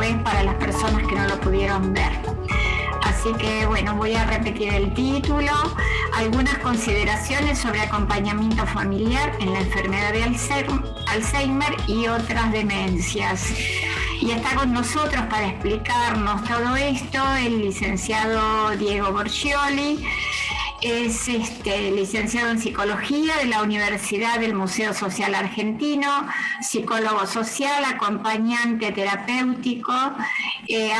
vez para las personas que no lo pudieron ver. Así que bueno, voy a repetir el título, algunas consideraciones sobre acompañamiento familiar en la enfermedad de Alzheimer y otras demencias. Y está con nosotros para explicarnos todo esto el licenciado Diego Borgioli. Es licenciado en Psicología de la Universidad del Museo Social Argentino, psicólogo social, acompañante terapéutico,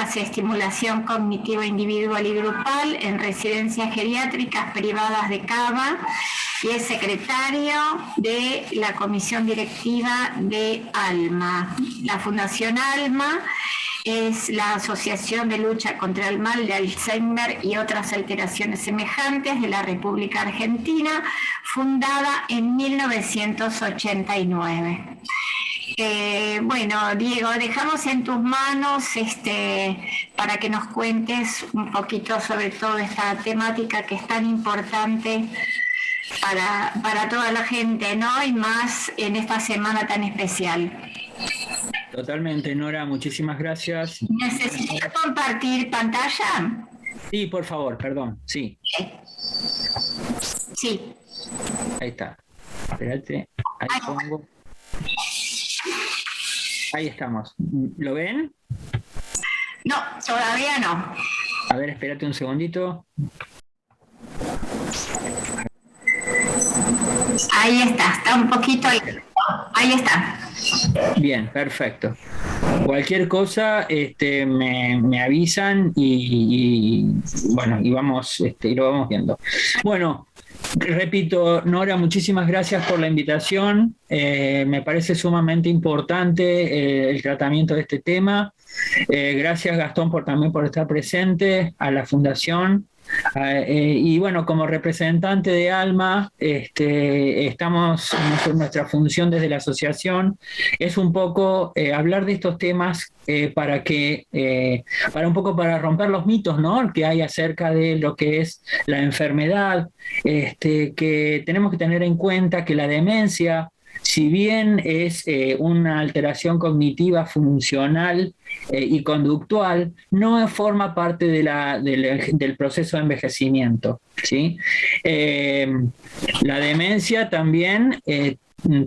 hace estimulación cognitiva individual y grupal en residencias geriátricas privadas de Cava y es secretario de la Comisión Directiva de ALMA. La Fundación ALMA es la Asociación de Lucha contra el Mal de Alzheimer y otras alteraciones semejantes de la República Argentina, fundada en 1989. Bueno, Diego, dejamos en tus manos para que nos cuentes un poquito sobre toda esta temática que es tan importante para toda la gente, ¿no? Y más en esta semana tan especial. Totalmente, Nora, muchísimas gracias. ¿Necesitas compartir pantalla? Sí, por favor, perdón, sí. Sí. Ahí está. Espérate, ahí pongo. Ahí estamos. ¿Lo ven? No, todavía no. A ver, espérate un segundito. Ahí está un poquito ahí. Ahí está. Bien, perfecto. Cualquier cosa me avisan y bueno, y vamos, y lo vamos viendo. Bueno, repito, Nora, muchísimas gracias por la invitación. Me parece sumamente importante el tratamiento de este tema. Gracias, Gastón, también por estar presente, a la Fundación. Y bueno, como representante de ALMA, nuestra función desde la asociación es un poco hablar de estos temas para romper los mitos, ¿no?, que hay acerca de lo que es la enfermedad, que tenemos que tener en cuenta que la demencia, si bien es una alteración cognitiva, funcional y conductental, no forma parte del proceso de envejecimiento, ¿sí? La demencia también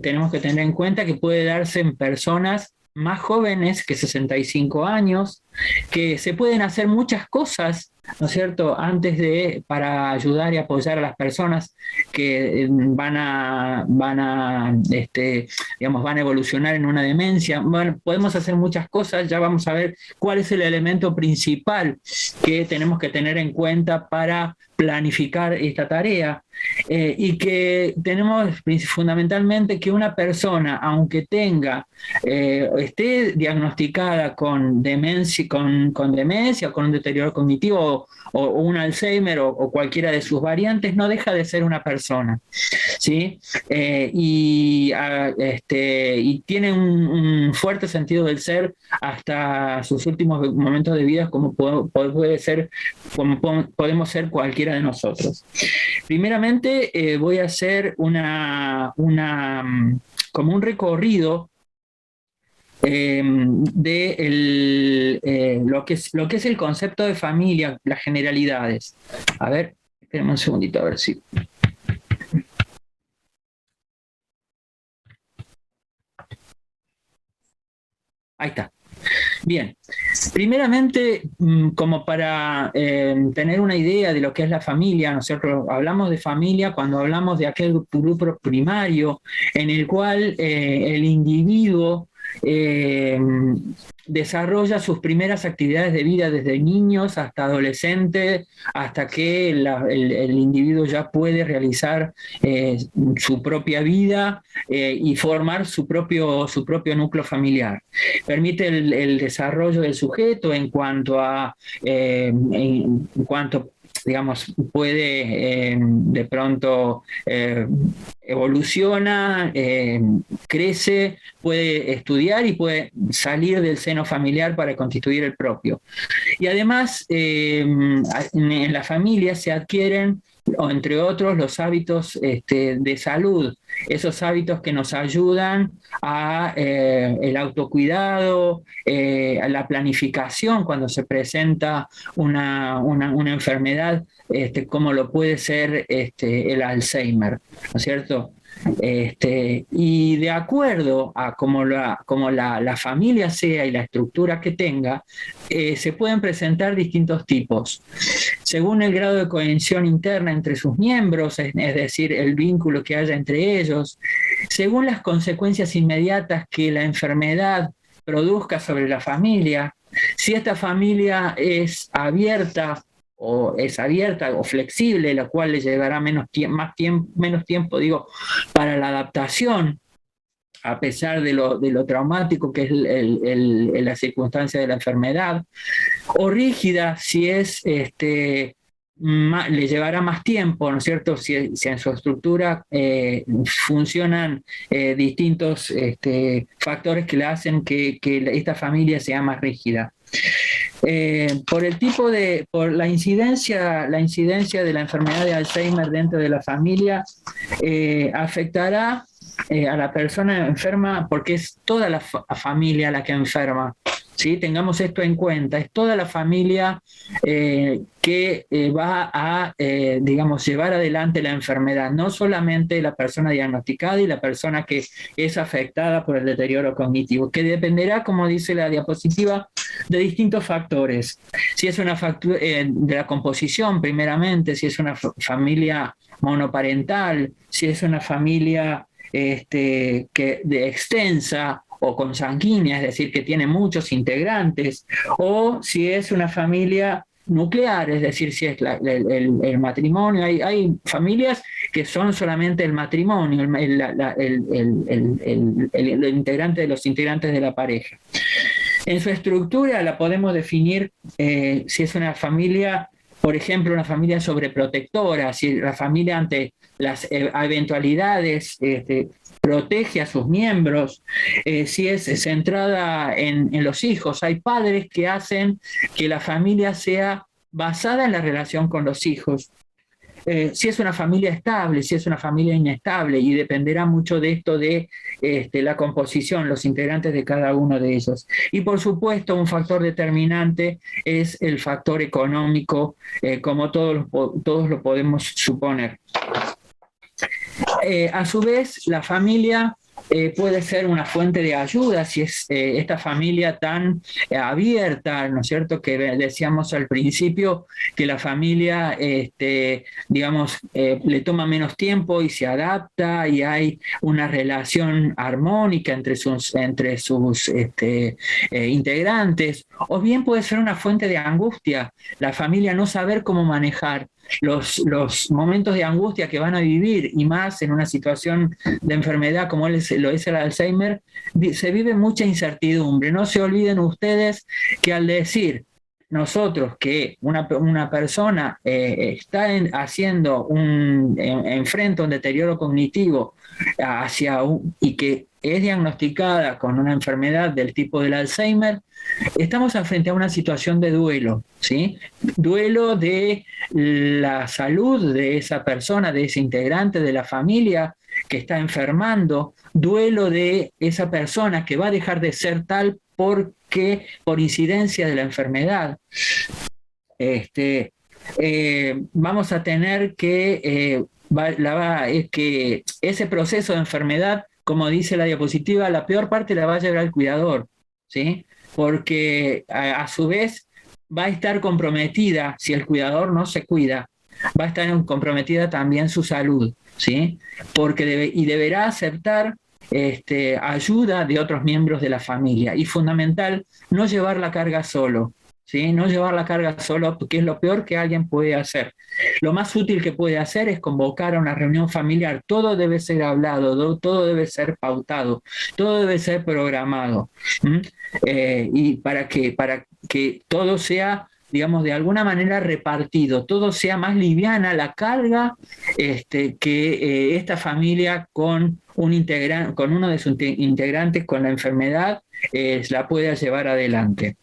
tenemos que tener en cuenta que puede darse en personas más jóvenes que 65 años, que se pueden hacer muchas cosas, ¿no es cierto?, para ayudar y apoyar a las personas que van a evolucionar en una demencia. Bueno, podemos hacer muchas cosas, ya vamos a ver cuál es el elemento principal que tenemos que tener en cuenta para planificar esta tarea, y que tenemos fundamentalmente que una persona, aunque esté diagnosticada con demencia, con un deterioro cognitivo o un Alzheimer o cualquiera de sus variantes, no deja de ser una persona, ¿sí? Y tiene un fuerte sentido del ser hasta sus últimos momentos de vida, como podemos ser cualquiera de nosotros. Primeramente voy a hacer como un recorrido de lo que es el concepto de familia, las generalidades. A ver, espérenme un segundito, a ver si... Ahí está. Bien, primeramente, como para tener una idea de lo que es la familia, nosotros hablamos de familia cuando hablamos de aquel grupo primario en el cual el individuo desarrolla sus primeras actividades de vida desde niños hasta adolescentes, hasta que el individuo ya puede realizar su propia vida y formar su propio núcleo familiar. Permite el desarrollo del sujeto en cuanto digamos, puede de pronto evoluciona, crece, puede estudiar y puede salir del seno familiar para constituir el propio. Y además, en la familia se adquieren o entre otros los hábitos de salud, esos hábitos que nos ayudan a el autocuidado, a la planificación cuando se presenta una enfermedad, como lo puede ser el Alzheimer, ¿no es cierto? Y de acuerdo a cómo la familia sea y la estructura que tenga, se pueden presentar distintos tipos. Según el grado de cohesión interna entre sus miembros, es decir, el vínculo que haya entre ellos, según las consecuencias inmediatas que la enfermedad produzca sobre la familia, si esta familia es abierta o flexible, la cual le llevará menos tiempo, para la adaptación, a pesar de lo traumático que es la circunstancia de la enfermedad, o rígida, si es le llevará más tiempo, ¿no es cierto? Si en su estructura funcionan distintos factores que le hacen que esta familia sea más rígida. Por la incidencia de la enfermedad de Alzheimer dentro de la familia, afectará a la persona enferma, porque es toda la familia la que enferma. ¿Sí? Tengamos esto en cuenta, es toda la familia que va a, llevar adelante la enfermedad, no solamente la persona diagnosticada y la persona que es afectada por el deterioro cognitivo, que dependerá, como dice la diapositiva, de distintos factores. Si es una de la composición, primeramente, si es una familia monoparental, si es una familia extensa, o consanguínea, es decir, que tiene muchos integrantes, o si es una familia nuclear, es decir, si es el matrimonio. Hay familias que son solamente el matrimonio, los integrantes de la pareja. En su estructura la podemos definir si es una familia, por ejemplo, una familia sobreprotectora, si la familia ante las eventualidades protege a sus miembros, si es centrada en los hijos. Hay padres que hacen que la familia sea basada en la relación con los hijos. Si es una familia estable, si es una familia inestable, y dependerá mucho de esto de la composición, los integrantes de cada uno de ellos. Y por supuesto, un factor determinante es el factor económico, como todos lo podemos suponer. A su vez, la familia puede ser una fuente de ayuda si es esta familia tan abierta, ¿no es cierto? Que decíamos al principio que la familia, le toma menos tiempo y se adapta, y hay una relación armónica entre sus integrantes. O bien puede ser una fuente de angustia, la familia no saber cómo manejar los momentos de angustia que van a vivir, y más en una situación de enfermedad como lo es el Alzheimer. Se vive mucha incertidumbre. No se olviden ustedes que al decir nosotros que una persona enfrenta un deterioro cognitivo y que es diagnosticada con una enfermedad del tipo del Alzheimer, estamos frente a una situación de duelo, ¿sí? Duelo de la salud de esa persona, de ese integrante de la familia que está enfermando, duelo de esa persona que va a dejar de ser tal por incidencia de la enfermedad. Vamos a tener que ese proceso de enfermedad, como dice la diapositiva, la peor parte la va a llevar el cuidador, ¿sí? Porque a su vez va a estar comprometida, si el cuidador no se cuida, va a estar comprometida también su salud, ¿sí? Porque deberá aceptar ayuda de otros miembros de la familia. Y fundamental, no llevar la carga solo, ¿sí? No llevar la carga solo, porque es lo peor que alguien puede hacer. Lo más útil que puede hacer es convocar a una reunión familiar. Todo debe ser hablado, todo debe ser pautado, todo debe ser programado. Y para que todo sea, digamos, de alguna manera repartido, todo sea más liviana la carga que esta familia con uno de sus integrantes con la enfermedad la pueda llevar adelante.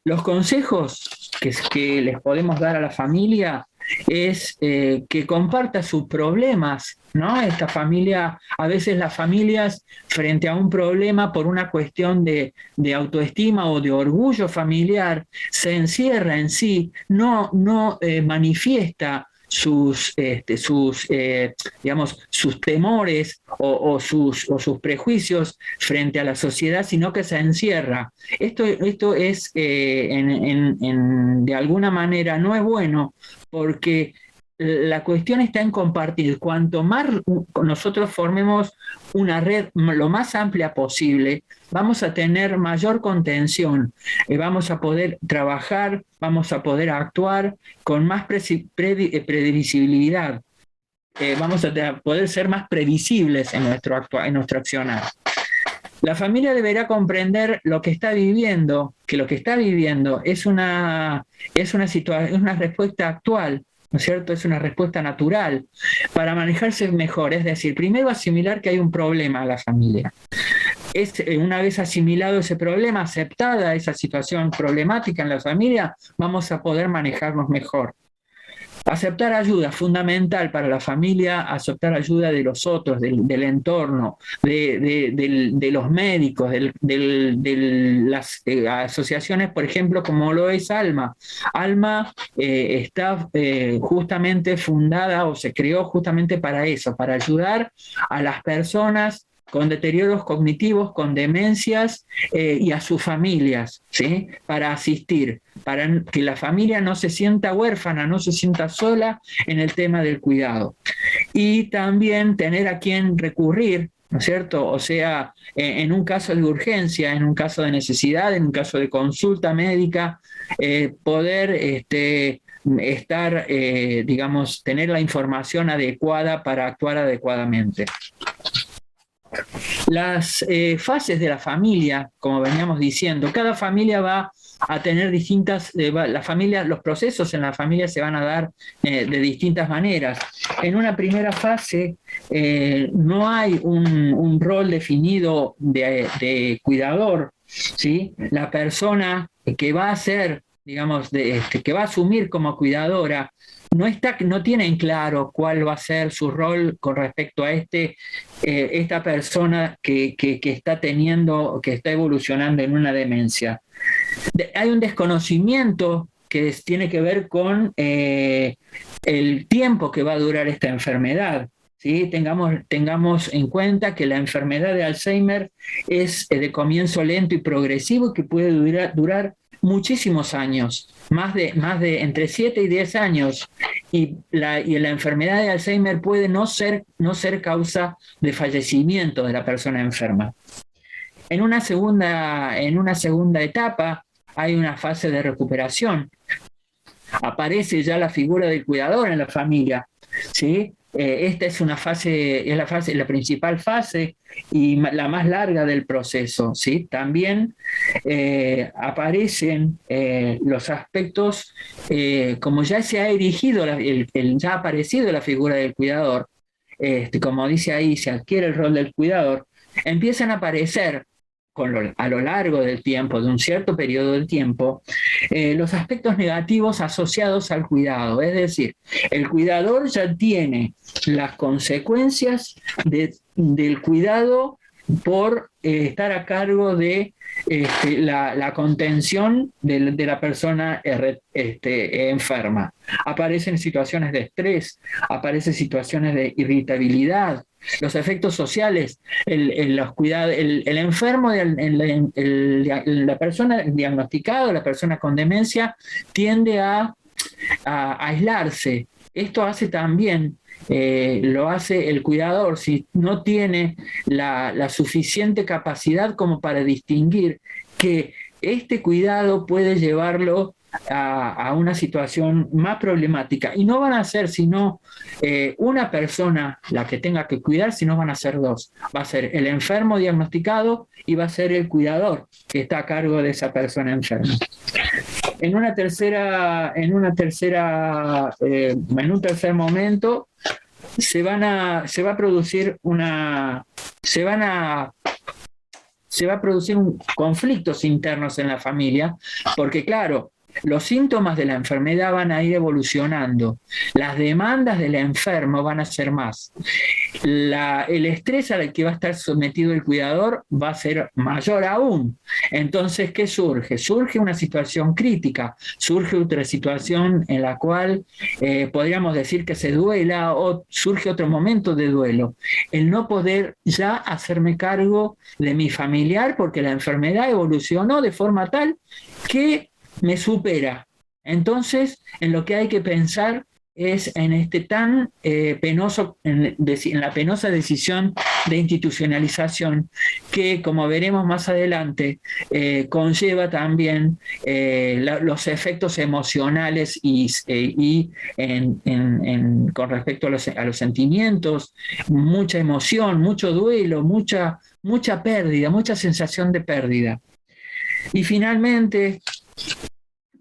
Los consejos que les podemos dar a la familia es que comparta sus problemas, ¿no? Esta familia, a veces las familias frente a un problema por una cuestión de autoestima o de orgullo familiar, se encierra en sí, no manifiesta digamos, sus temores o sus prejuicios frente a la sociedad, sino que se encierra. Esto es, de alguna manera, no es bueno, porque la cuestión está en compartir. Cuanto más nosotros formemos una red lo más amplia posible, vamos a tener mayor contención, vamos a poder trabajar, vamos a poder actuar con más previsibilidad, vamos a poder ser más previsibles en nuestro accionar. La familia deberá comprender lo que está viviendo, que lo que está viviendo es una respuesta actual, ¿no es cierto? Es una respuesta natural para manejarse mejor. Es decir, primero asimilar que hay un problema en la familia. Una vez asimilado ese problema, aceptada esa situación problemática en la familia, vamos a poder manejarnos mejor. Aceptar ayuda, fundamental para la familia, aceptar ayuda de los otros, del entorno, de los médicos, de las asociaciones, por ejemplo, como lo es ALMA. ALMA está justamente fundada o se creó justamente para eso, para ayudar a las personas con deterioros cognitivos, con demencias y a sus familias, ¿sí? Para asistir, para que la familia no se sienta huérfana, no se sienta sola en el tema del cuidado. Y también tener a quien recurrir, ¿no es cierto? O sea, en un caso de urgencia, en un caso de necesidad, en un caso de consulta médica, poder digamos, tener la información adecuada para actuar adecuadamente. Las fases de la familia, como veníamos diciendo, cada familia va a tener distintas, los procesos en la familia se van a dar de distintas maneras. En una primera fase no hay un rol definido de cuidador, ¿sí? La persona que va a ser, digamos, que va a asumir como cuidadora, no tienen claro cuál va a ser su rol con respecto a esta persona que está evolucionando en una demencia. Hay un desconocimiento que tiene que ver con el tiempo que va a durar esta enfermedad. ¿Sí? Tengamos en cuenta que la enfermedad de Alzheimer es de comienzo lento y progresivo, que puede durar muchísimos años, más de entre 7 y 10 años, y la enfermedad de Alzheimer puede no ser causa de fallecimiento de la persona enferma. En una segunda etapa hay una fase de recuperación. Aparece ya la figura del cuidador en la familia, ¿sí? Esta es la principal fase y la más larga del proceso, ¿sí? También aparecen los aspectos, como ya se ha erigido, ya ha aparecido la figura del cuidador, como dice ahí, se adquiere el rol del cuidador, empiezan a aparecer a lo largo del tiempo, de un cierto periodo del tiempo, los aspectos negativos asociados al cuidado. Es decir, el cuidador ya tiene las consecuencias del cuidado por estar a cargo de la contención de la persona enferma. Aparecen situaciones de estrés, aparecen situaciones de irritabilidad, los efectos sociales, el enfermo, la persona diagnosticada, la persona con demencia, tiende a aislarse. Esto hace también, lo hace el cuidador, si no tiene la suficiente capacidad como para distinguir que este cuidado puede llevarlo a una situación más problemática. Y no van a ser sino una persona la que tenga que cuidar, sino van a ser dos. Va a ser el enfermo diagnosticado y va a ser el cuidador que está a cargo de esa persona enferma. En un tercer momento se va a producir conflictos internos en la familia, porque claro, los síntomas de la enfermedad van a ir evolucionando, las demandas del enfermo van a ser más, el estrés al que va a estar sometido el cuidador va a ser mayor aún. Entonces, ¿qué surge? Surge una situación crítica, surge otra situación en la cual podríamos decir que se duela, o surge otro momento de duelo, el no poder ya hacerme cargo de mi familiar porque la enfermedad evolucionó de forma tal que me supera. Entonces, en lo que hay que pensar es en este tan penoso, en la penosa decisión de institucionalización que, como veremos más adelante, conlleva también los efectos emocionales con respecto a los sentimientos, mucha emoción, mucho duelo, mucha pérdida, mucha sensación de pérdida. Y finalmente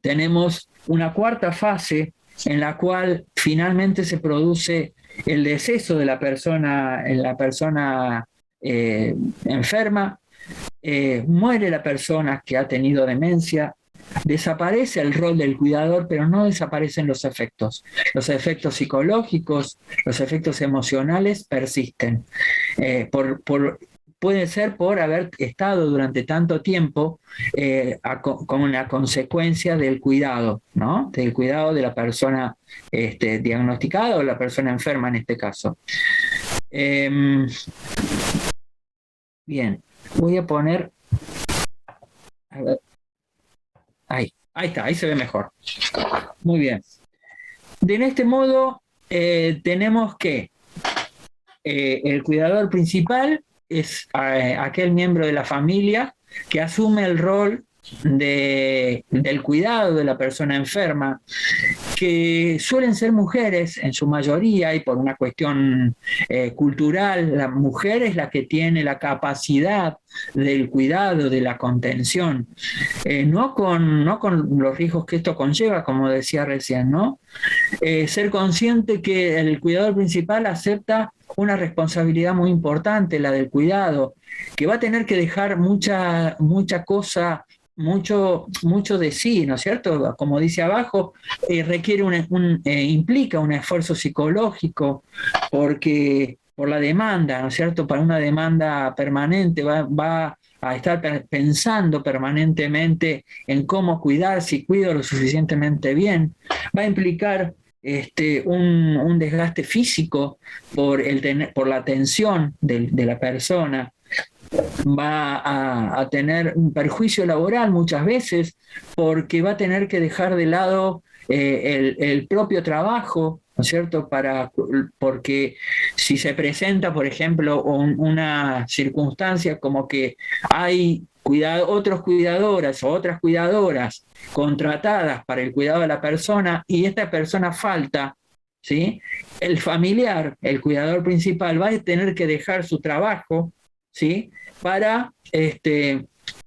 tenemos una cuarta fase en la cual finalmente se produce el deceso de la persona enferma, muere la persona que ha tenido demencia, desaparece el rol del cuidador, pero no desaparecen los efectos. Los efectos psicológicos, los efectos emocionales persisten. Puede ser por haber estado durante tanto tiempo con una consecuencia del cuidado, ¿no? Del cuidado de la persona diagnosticada o la persona enferma en este caso. Bien, voy a poner... A ver. Ahí está, ahí se ve mejor. Muy bien. En este modo, tenemos que el cuidador principal es aquel miembro de la familia que asume el rol del cuidado de la persona enferma, que suelen ser mujeres en su mayoría, y por una cuestión cultural, la mujer es la que tiene la capacidad del cuidado, de la contención, no con los riesgos que esto conlleva, como decía recién, ¿no? Ser consciente que el cuidador principal acepta una responsabilidad muy importante, la del cuidado, que va a tener que dejar mucha cosa, mucho de sí, ¿no es cierto? Como dice abajo, requiere implica un esfuerzo psicológico, porque por la demanda, ¿no es cierto? Para una demanda permanente va a estar pensando permanentemente en cómo cuidar, si cuido lo suficientemente bien, va a implicar un desgaste físico por la tensión de la persona, va a tener un perjuicio laboral muchas veces porque va a tener que dejar de lado el propio trabajo, ¿no es cierto? Porque si se presenta, por ejemplo, una circunstancia como que hay otras cuidadoras contratadas para el cuidado de la persona y esta persona falta, ¿sí? El familiar, el cuidador principal, va a tener que dejar su trabajo, ¿sí? Para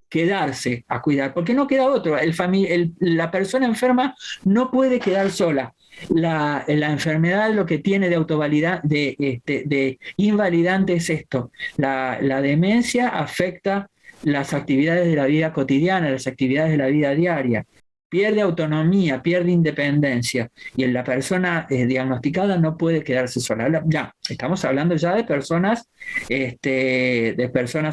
quedarse a cuidar, porque no queda otro. La persona enferma no puede quedar sola. La enfermedad lo que tiene de invalidante es esto. La demencia afecta las actividades de la vida cotidiana, las actividades de la vida diaria. Pierde autonomía, pierde independencia, y la persona diagnosticada no puede quedarse sola. Ya, estamos hablando ya de personas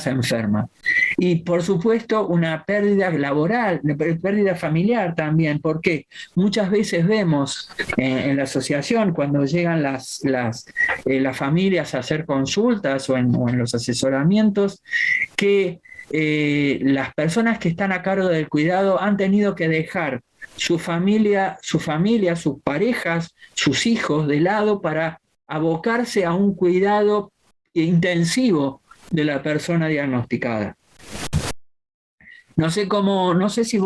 enfermas. Y por supuesto una pérdida laboral, pérdida familiar también, porque muchas veces vemos en la asociación, cuando llegan las familias a hacer consultas o en los asesoramientos, que las personas que están a cargo del cuidado han tenido que dejar su familia, sus parejas, sus hijos de lado para abocarse a un cuidado intensivo de la persona diagnosticada. No sé si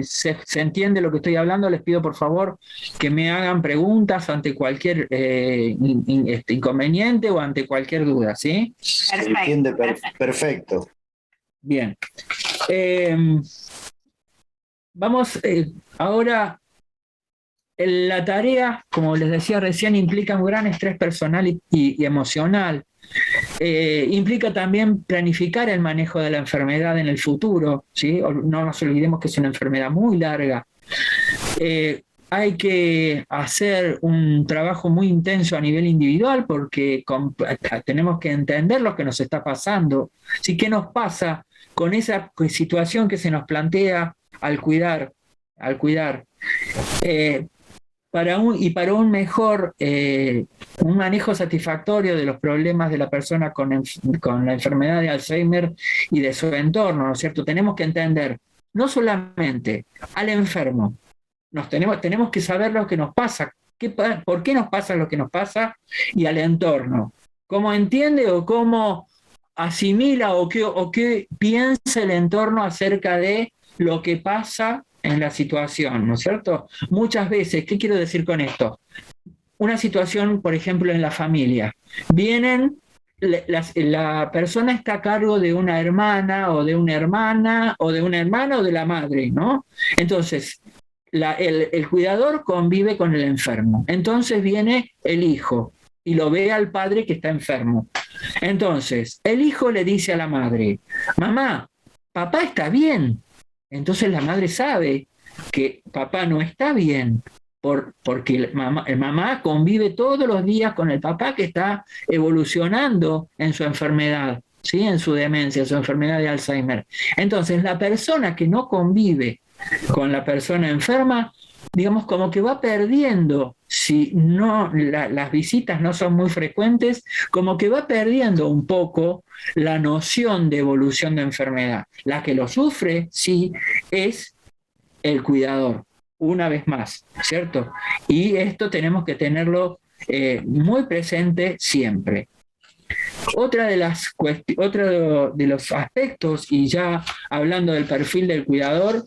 se entiende lo que estoy hablando. Les pido por favor que me hagan preguntas ante cualquier inconveniente o ante cualquier duda, ¿sí? Se entiende perfecto. Bien. Vamos ahora. La tarea, como les decía recién, implica un gran estrés personal y emocional. Implica también planificar el manejo de la enfermedad en el futuro, ¿sí? No nos olvidemos que es una enfermedad muy larga. Hay que hacer un trabajo muy intenso a nivel individual porque tenemos que entender lo que nos está pasando. ¿Sí? ¿Qué nos pasa con esa situación que se nos plantea al cuidar? Para un mejor, un manejo satisfactorio de los problemas de la persona con la enfermedad de Alzheimer y de su entorno, ¿no es cierto? Tenemos que entender no solamente al enfermo, tenemos que saber lo que nos pasa, por qué nos pasa lo que nos pasa, y al entorno, cómo entiende o cómo asimila o qué piensa el entorno acerca de lo que pasa en la situación, ¿no es cierto? Muchas veces, ¿qué quiero decir con esto? Una situación, por ejemplo, en la familia. La persona está a cargo de una hermana o de una hermana o de un hermano o de la madre, ¿no? Entonces, el cuidador convive con el enfermo. Entonces viene el hijo y lo ve al padre que está enfermo. Entonces, el hijo le dice a la madre, mamá, papá está bien. Entonces la madre sabe que papá no está bien, porque mamá convive todos los días con el papá que está evolucionando en su enfermedad, ¿sí? En su demencia, su enfermedad de Alzheimer. Entonces la persona que no convive con la persona enferma, digamos, como que va perdiendo, si no las visitas no son muy frecuentes, como que va perdiendo un poco la noción de evolución de enfermedad. La que lo sufre, sí, es el cuidador, una vez más, ¿cierto? Y esto tenemos que tenerlo muy presente siempre. Otro de los aspectos, y ya hablando del perfil del cuidador,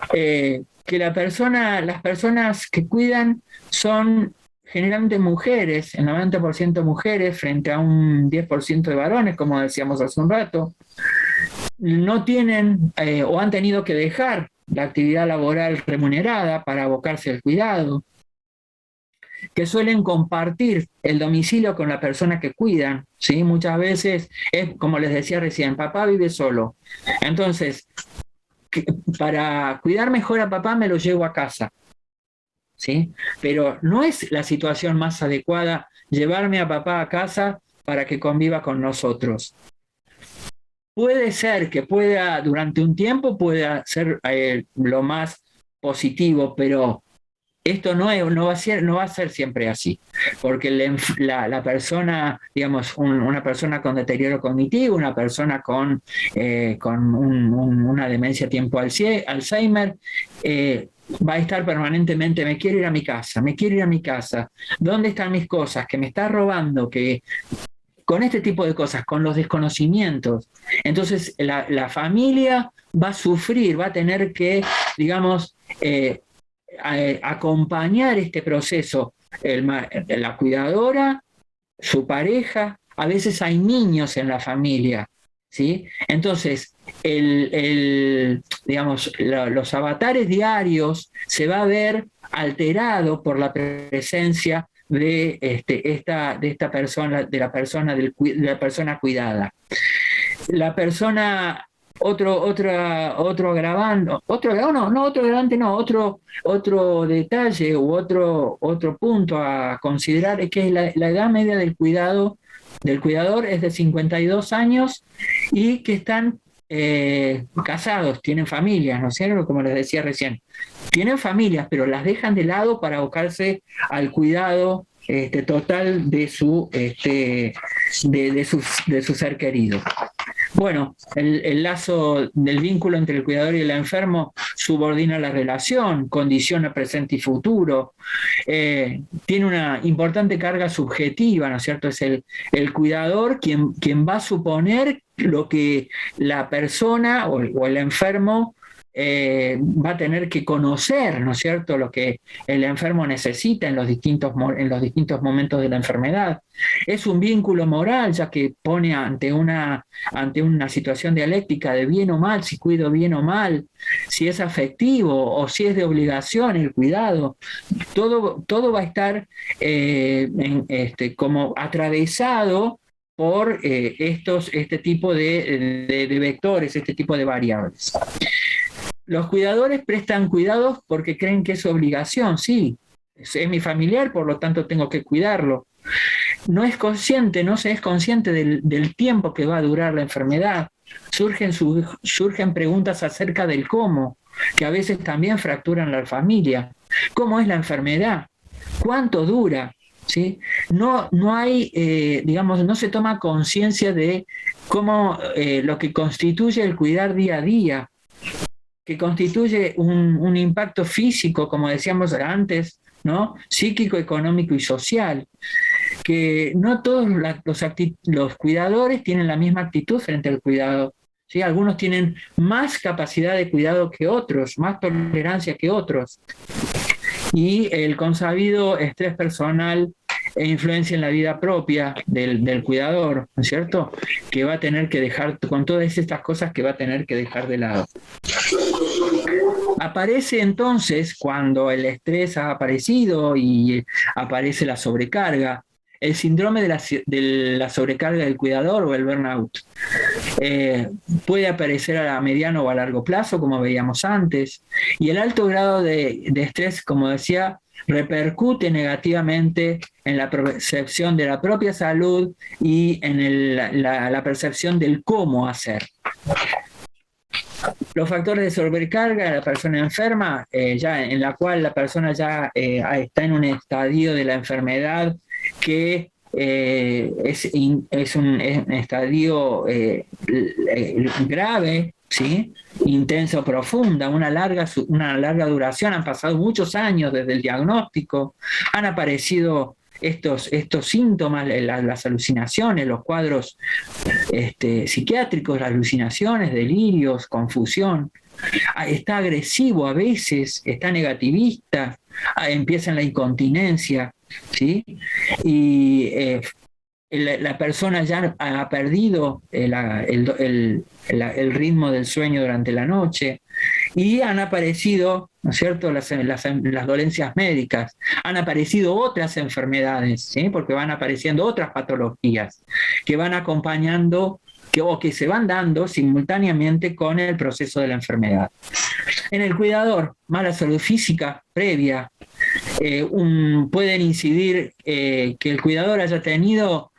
que las personas que cuidan son generalmente mujeres, el 90% mujeres frente a un 10% de varones, como decíamos hace un rato. No tienen o han tenido que dejar la actividad laboral remunerada para abocarse al cuidado, que suelen compartir el domicilio con la persona que cuidan, ¿sí? Muchas veces es, como les decía recién, papá vive solo. Entonces, para cuidar mejor a papá me lo llevo a casa, ¿sí? Pero no es la situación más adecuada llevarme a papá a casa para que conviva con nosotros. Puede ser que durante un tiempo pueda ser lo más positivo, pero esto no va a ser siempre así, porque la persona, digamos, una persona con deterioro cognitivo, una persona con una demencia tipo Alzheimer, va a estar permanentemente, me quiero ir a mi casa, ¿dónde están mis cosas? Que me está robando, con este tipo de cosas, con los desconocimientos. Entonces la familia va a sufrir, va a tener que, digamos, acompañar este proceso, la cuidadora, su pareja, a veces hay niños en la familia, ¿sí? Entonces, digamos, los avatares diarios se va a ver alterado por la presencia de esta persona, de la persona cuidada. La persona, otro detalle u otro punto a considerar es que la edad media del cuidador es de 52 años y que están casados, tienen familias, ¿no es cierto? Como les decía recién, tienen familias, pero las dejan de lado para abocarse al cuidado total de su ser querido. Bueno, el lazo del vínculo entre el cuidador y el enfermo subordina la relación, condiciona presente y futuro, tiene una importante carga subjetiva, ¿no es cierto? Es el cuidador quien va a suponer lo que la persona o el enfermo va a tener que conocer, ¿no es cierto?, lo que el enfermo necesita en los distintos momentos de la enfermedad. Es un vínculo moral, ya que pone ante una situación dialéctica de bien o mal, si cuido bien o mal, si es afectivo o si es de obligación el cuidado. Todo va a estar como atravesado por este tipo de vectores, este tipo de variables. Los cuidadores prestan cuidados porque creen que es su obligación, sí, es mi familiar, por lo tanto tengo que cuidarlo. No se es consciente del tiempo que va a durar la enfermedad. Surgen preguntas acerca del cómo, que a veces también fracturan la familia. ¿Cómo es la enfermedad? ¿Cuánto dura? ¿Sí? No hay, no se toma conciencia de cómo lo que constituye el cuidar día a día, que constituye un impacto físico, como decíamos antes, ¿no? Psíquico, económico y social, que no todos los cuidadores tienen la misma actitud frente al cuidado, ¿sí? Algunos tienen más capacidad de cuidado que otros, más tolerancia que otros, y el consabido estrés personal e influencia en la vida propia del cuidador, ¿no es cierto? Que va a tener que dejar, con todas estas cosas que va a tener que dejar de lado. Aparece entonces, cuando el estrés ha aparecido y aparece la sobrecarga, el síndrome de la sobrecarga del cuidador o el burnout. Puede aparecer a mediano o a largo plazo, como veíamos antes, y el alto grado de estrés, como decía, repercute negativamente en la percepción de la propia salud y en la percepción del cómo hacer. Los factores de sobrecarga de la persona enferma, ya en la cual la persona ya está en un estadio de la enfermedad que es un estadio grave, ¿sí? Intenso, profunda, una larga duración. Han pasado muchos años desde el diagnóstico, han aparecido estos síntomas, las alucinaciones, los cuadros psiquiátricos, las alucinaciones, delirios, confusión. Está agresivo a veces, está negativista, empieza en la incontinencia, ¿sí? Y la persona ya ha perdido el ritmo del sueño durante la noche, y han aparecido, ¿no es cierto?, las dolencias médicas, han aparecido otras enfermedades, ¿sí? Porque van apareciendo otras patologías que van acompañando o que se van dando simultáneamente con el proceso de la enfermedad. En el cuidador, mala salud física previa, pueden incidir que el cuidador haya tenido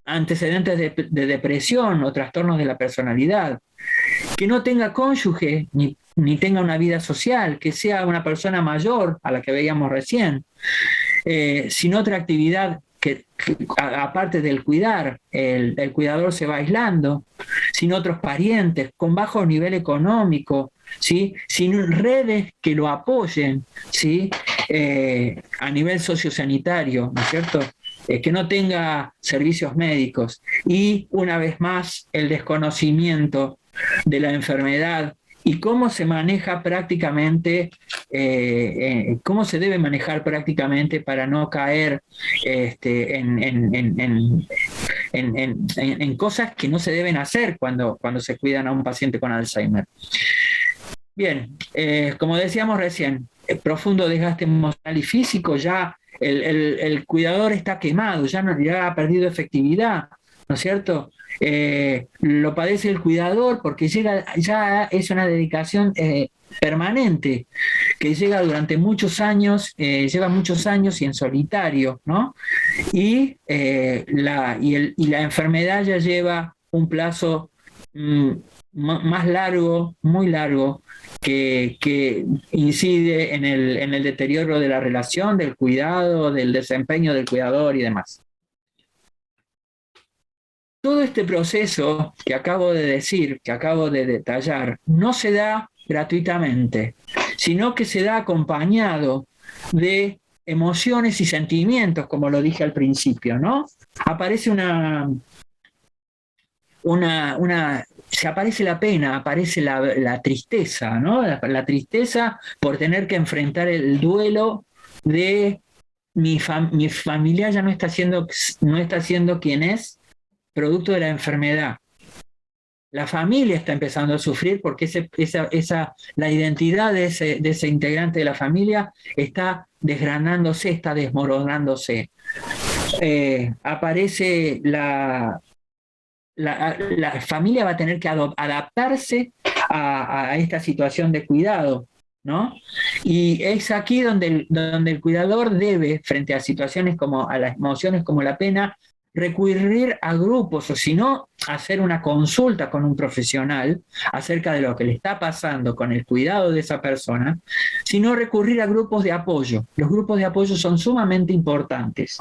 antecedentes de depresión o trastornos de la personalidad, que no tenga cónyuge ni tenga una vida social, que sea una persona mayor a la que veíamos recién, sin otra actividad que aparte del cuidar, el cuidador se va aislando, sin otros parientes, con bajo nivel económico, ¿sí? Sin redes que lo apoyen, ¿sí? A nivel sociosanitario, ¿no es cierto? Que no tenga servicios médicos, y una vez más el desconocimiento de la enfermedad y cómo se maneja prácticamente, cómo se debe manejar prácticamente para no caer en cosas que no se deben hacer cuando se cuidan a un paciente con Alzheimer. Bien, como decíamos recién, profundo desgaste emocional y físico, ya el cuidador está quemado, ya ha perdido efectividad, ¿no es cierto? Lo padece el cuidador porque ya es una dedicación permanente, que llega durante muchos años, lleva muchos años y en solitario, ¿no? Y la enfermedad ya lleva un plazo más largo, muy largo, que incide en el deterioro de la relación, del cuidado, del desempeño del cuidador y demás. Todo este proceso que acabo de decir, que acabo de detallar, no se da gratuitamente, sino que se da acompañado de emociones y sentimientos, como lo dije al principio, ¿no? Aparece se aparece la pena, aparece la tristeza, ¿no? La tristeza por tener que enfrentar el duelo de mi familia ya no está siendo quien es, producto de la enfermedad. La familia está empezando a sufrir porque la identidad de ese integrante de la familia está desgranándose, está desmoronándose. Aparece la familia va a tener que adaptarse a esta situación de cuidado, ¿no? Y es aquí donde el cuidador debe, frente a situaciones como a las emociones como la pena, recurrir a grupos, o si no, hacer una consulta con un profesional acerca de lo que le está pasando con el cuidado de esa persona, sino recurrir a grupos de apoyo. Los grupos de apoyo son sumamente importantes.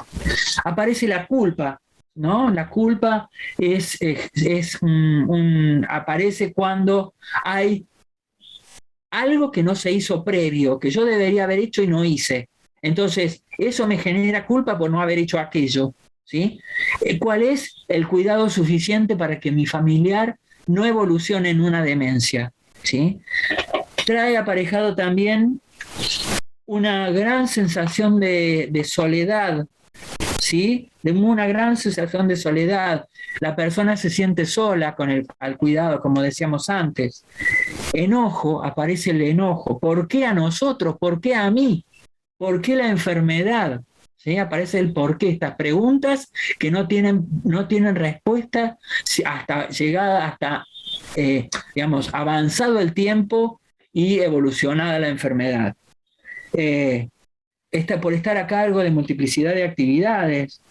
Aparece la culpa, ¿no? La culpa aparece cuando hay algo que no se hizo previo, que yo debería haber hecho y no hice. Entonces, eso me genera culpa por no haber hecho aquello, ¿sí? ¿Cuál es el cuidado suficiente para que mi familiar no evolucione en una demencia? ¿Sí? Trae aparejado también una gran sensación de soledad, ¿sí? De una gran sensación de soledad. La persona se siente sola al cuidado, como decíamos antes. Enojo, aparece el enojo. ¿Por qué a nosotros? ¿Por qué a mí? ¿Por qué la enfermedad? ¿Sí? Aparece el por qué, estas preguntas que no tienen respuesta hasta digamos, avanzado el tiempo y evolucionada la enfermedad. Por estar a cargo de multiplicidad de actividades,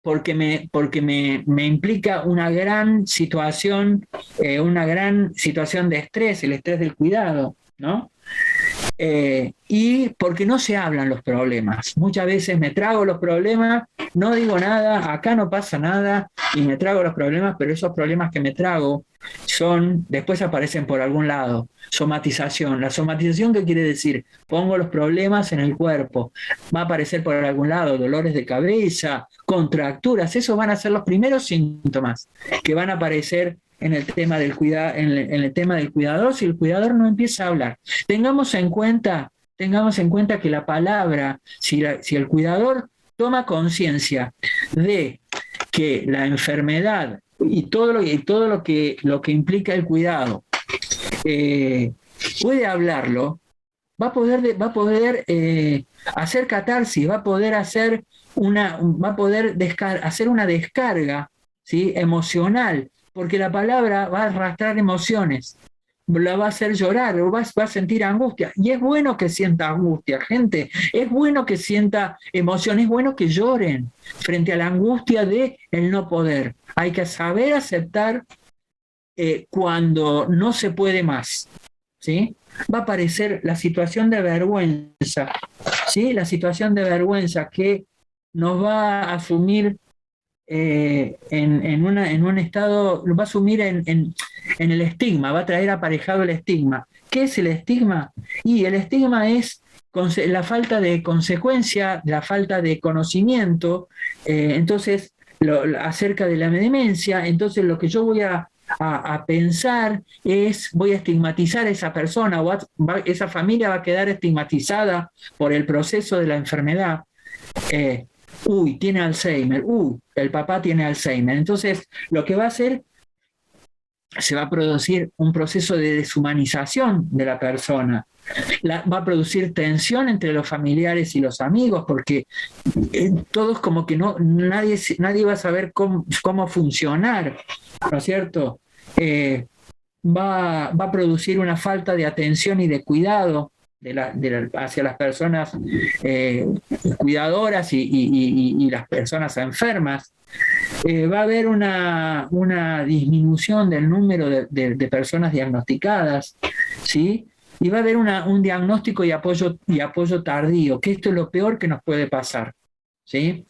porque me implica una gran situación de estrés, el estrés del cuidado, ¿no? Y porque no se hablan los problemas. Muchas veces me trago los problemas, no digo nada, acá no pasa nada y me trago los problemas, pero esos problemas que me trago después aparecen por algún lado. Somatización. ¿La somatización qué quiere decir? Pongo los problemas en el cuerpo. Va a aparecer por algún lado dolores de cabeza, contracturas. Esos van a ser los primeros síntomas que van a aparecer en el tema del cuidador si el cuidador no empieza a hablar. Tengamos en cuenta que la palabra, si el cuidador toma conciencia de que la enfermedad y todo lo que implica el cuidado puede hablarlo, va a poder hacer catarsis, va a poder hacer hacer una descarga, ¿sí? Emocional, porque la palabra va a arrastrar emociones, la va a hacer llorar, va a sentir angustia. Y es bueno que sienta angustia, gente. Es bueno que sienta emoción, es bueno que lloren frente a la angustia de el no poder. Hay que saber aceptar cuando no se puede más, ¿sí? Va a aparecer la situación de vergüenza, ¿sí? La situación de vergüenza que nos va a asumir en un estado, lo va a asumir en el estigma, va a traer aparejado el estigma. ¿Qué es el estigma? Y el estigma es la falta de consecuencia, la falta de conocimiento, entonces acerca de la demencia. Entonces lo que yo voy a pensar voy a estigmatizar a esa persona, esa familia va a quedar estigmatizada por el proceso de la enfermedad. Tiene Alzheimer, el papá tiene Alzheimer. Entonces, lo que va a hacer, se va a producir un proceso de deshumanización de la persona. Va a producir tensión entre los familiares y los amigos, porque todos como que nadie va a saber cómo funcionar, ¿no es cierto? Va a producir una falta de atención y de cuidado hacia las personas cuidadoras y las personas enfermas. Va a haber una disminución del número de personas diagnosticadas, ¿sí? Y va a haber un diagnóstico y apoyo tardío, que esto es lo peor que nos puede pasar, ¿sí?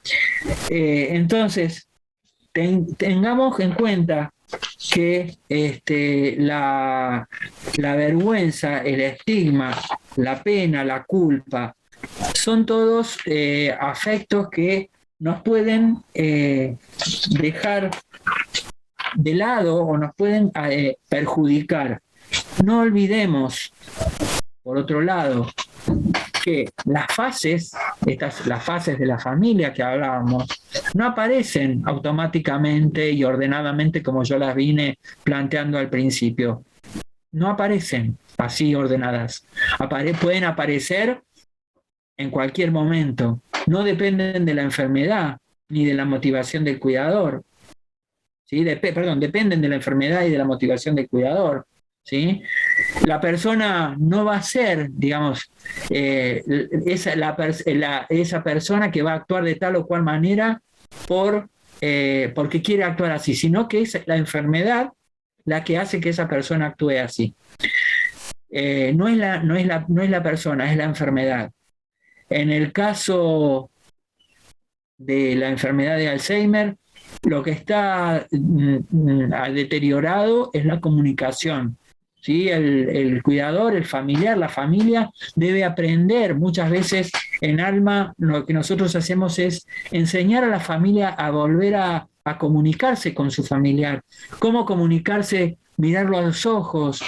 Entonces, tengamos en cuenta que la vergüenza, el estigma, la pena, la culpa, son todos afectos que nos pueden dejar de lado o nos pueden perjudicar. No olvidemos, por otro lado, que las fases de la familia que hablábamos, no aparecen automáticamente y ordenadamente como yo las vine planteando al principio. No aparecen así ordenadas. Pueden aparecer en cualquier momento. No dependen de la enfermedad ni de la motivación del cuidador. ¿Sí? Dependen de la enfermedad y de la motivación del cuidador. ¿sí? La persona no va a ser, digamos, esa persona que va a actuar de tal o cual manera porque quiere actuar así, sino que es la enfermedad la que hace que esa persona actúe así. No es la persona, es la enfermedad. En el caso de la enfermedad de Alzheimer, lo que está deteriorado es la comunicación. ¿Sí? El cuidador, el familiar, la familia debe aprender. Muchas veces en Alma lo que nosotros hacemos es enseñar a la familia a volver a comunicarse con su familiar. ¿Cómo comunicarse? Mirarlo a los ojos,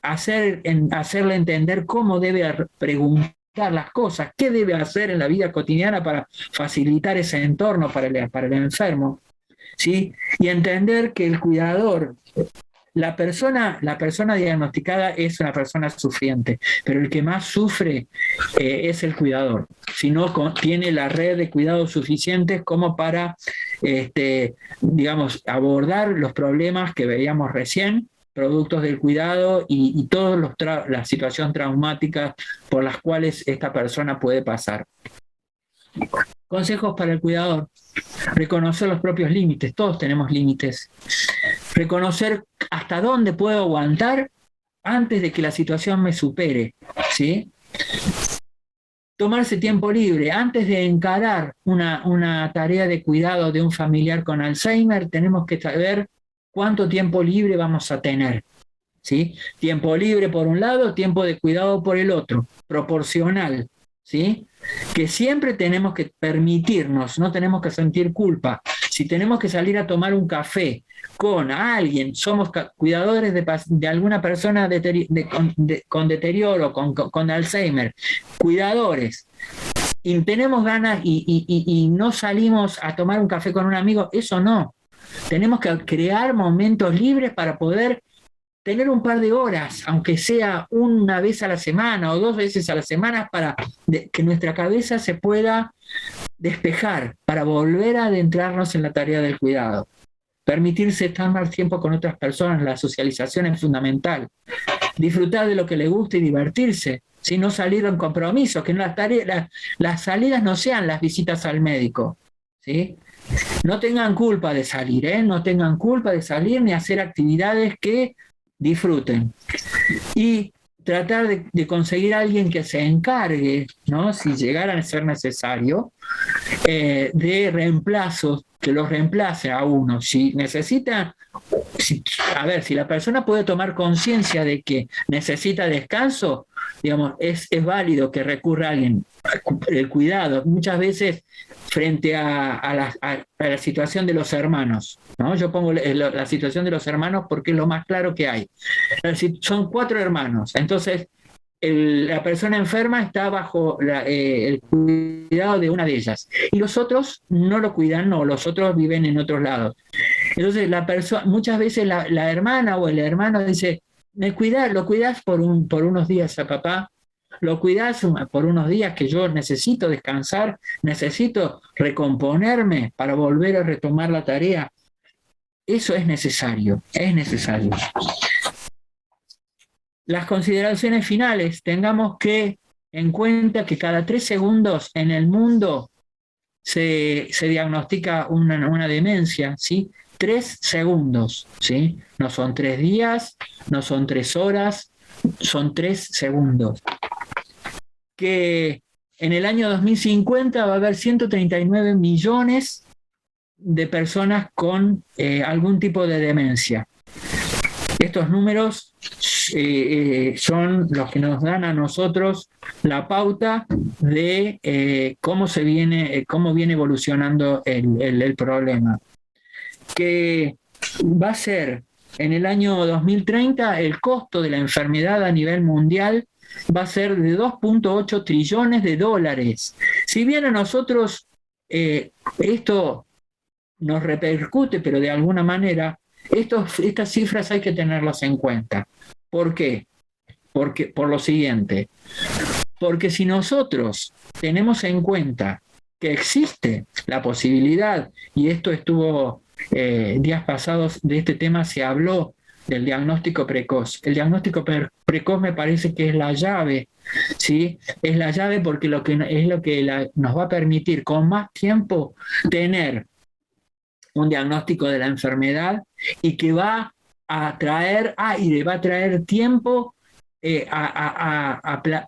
hacerle entender cómo debe preguntar las cosas, qué debe hacer en la vida cotidiana para facilitar ese entorno para el enfermo, ¿sí? Y entender que el cuidador, la persona diagnosticada es una persona sufriente, pero el que más sufre es el cuidador, si no tiene la red de cuidados suficientes como para, digamos, abordar los problemas que veíamos recién, productos del cuidado y todas las situaciones traumáticas por las cuales esta persona puede pasar. Consejos para el cuidador: reconocer los propios límites, todos tenemos límites. Reconocer hasta dónde puedo aguantar antes de que la situación me supere, ¿sí? Tomarse tiempo libre. Antes de encarar una tarea de cuidado de un familiar con Alzheimer, tenemos que saber cuánto tiempo libre vamos a tener, ¿sí? Tiempo libre por un lado, tiempo de cuidado por el otro, proporcional, ¿sí? Que siempre tenemos que permitirnos, no tenemos que sentir culpa. Si tenemos que salir a tomar un café con alguien, somos cuidadores de alguna persona con deterioro, con Alzheimer, cuidadores, y tenemos ganas y no salimos a tomar un café con un amigo, eso no. Tenemos que crear momentos libres para poder tener un par de horas, aunque sea una vez a la semana o 2 veces a la semana, para que nuestra cabeza se pueda despejar, para volver a adentrarnos en la tarea del cuidado. Permitirse estar más tiempo con otras personas, la socialización es fundamental. Disfrutar de lo que le gusta y divertirse, si no salir en compromisos, que las salidas no sean las visitas al médico, ¿sí? No tengan culpa de salir, no tengan culpa de salir ni hacer actividades que disfruten. Y tratar de conseguir a alguien que se encargue, ¿no? Si llegara a ser necesario, de reemplazos, que los reemplace a uno. Si necesita, si la persona puede tomar conciencia de que necesita descanso, digamos, es válido que recurra a alguien. El cuidado, muchas veces frente a la situación de los hermanos, ¿no? Yo pongo la situación de los hermanos porque es lo más claro que hay. Son 4 hermanos, entonces la persona enferma está bajo el cuidado de una de ellas y los otros no lo cuidan, no, los otros viven en otros lados. Entonces muchas veces la hermana o el hermano dice: lo cuidas por unos días a papá, lo cuidas por unos días que yo necesito descansar, necesito recomponerme para volver a retomar la tarea. Eso es necesario, es necesario. Las consideraciones finales: tengamos en cuenta que cada 3 segundos en el mundo se diagnostica una demencia, ¿sí? 3 segundos, ¿sí? No son 3 días, no son 3 horas, son 3 segundos. Que en el año 2050 va a haber 139 millones de personas con algún tipo de demencia. Estos números son los que nos dan a nosotros la pauta de cómo viene evolucionando el problema. Que va a ser en el año 2030 el costo de la enfermedad a nivel mundial va a ser de 2.8 trillones de dólares. Si bien a nosotros esto nos repercute, pero de alguna manera estas cifras hay que tenerlas en cuenta. ¿Por qué? Por lo siguiente. Porque si nosotros tenemos en cuenta que existe la posibilidad, y esto estuvo días pasados de este tema, se habló del diagnóstico precoz. El diagnóstico precoz me parece que es la llave, ¿sí? Es la llave porque nos va a permitir con más tiempo tener un diagnóstico de la enfermedad y que va a traer, y le va a traer tiempo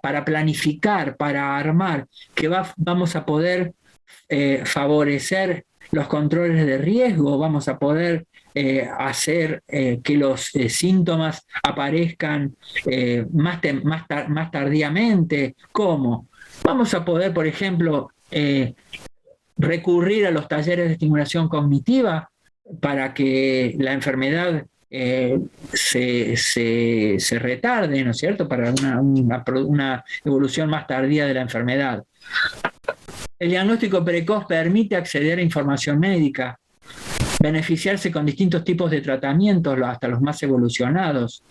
para planificar, para armar, que vamos a poder favorecer los controles de riesgo, vamos a poder hacer que los síntomas aparezcan más tardíamente. ¿Cómo? Vamos a poder, por ejemplo, recurrir a los talleres de estimulación cognitiva para que la enfermedad se retarde, ¿no es cierto?, para una evolución más tardía de la enfermedad. El diagnóstico precoz permite acceder a información médica, beneficiarse con distintos tipos de tratamientos, hasta los más evolucionados,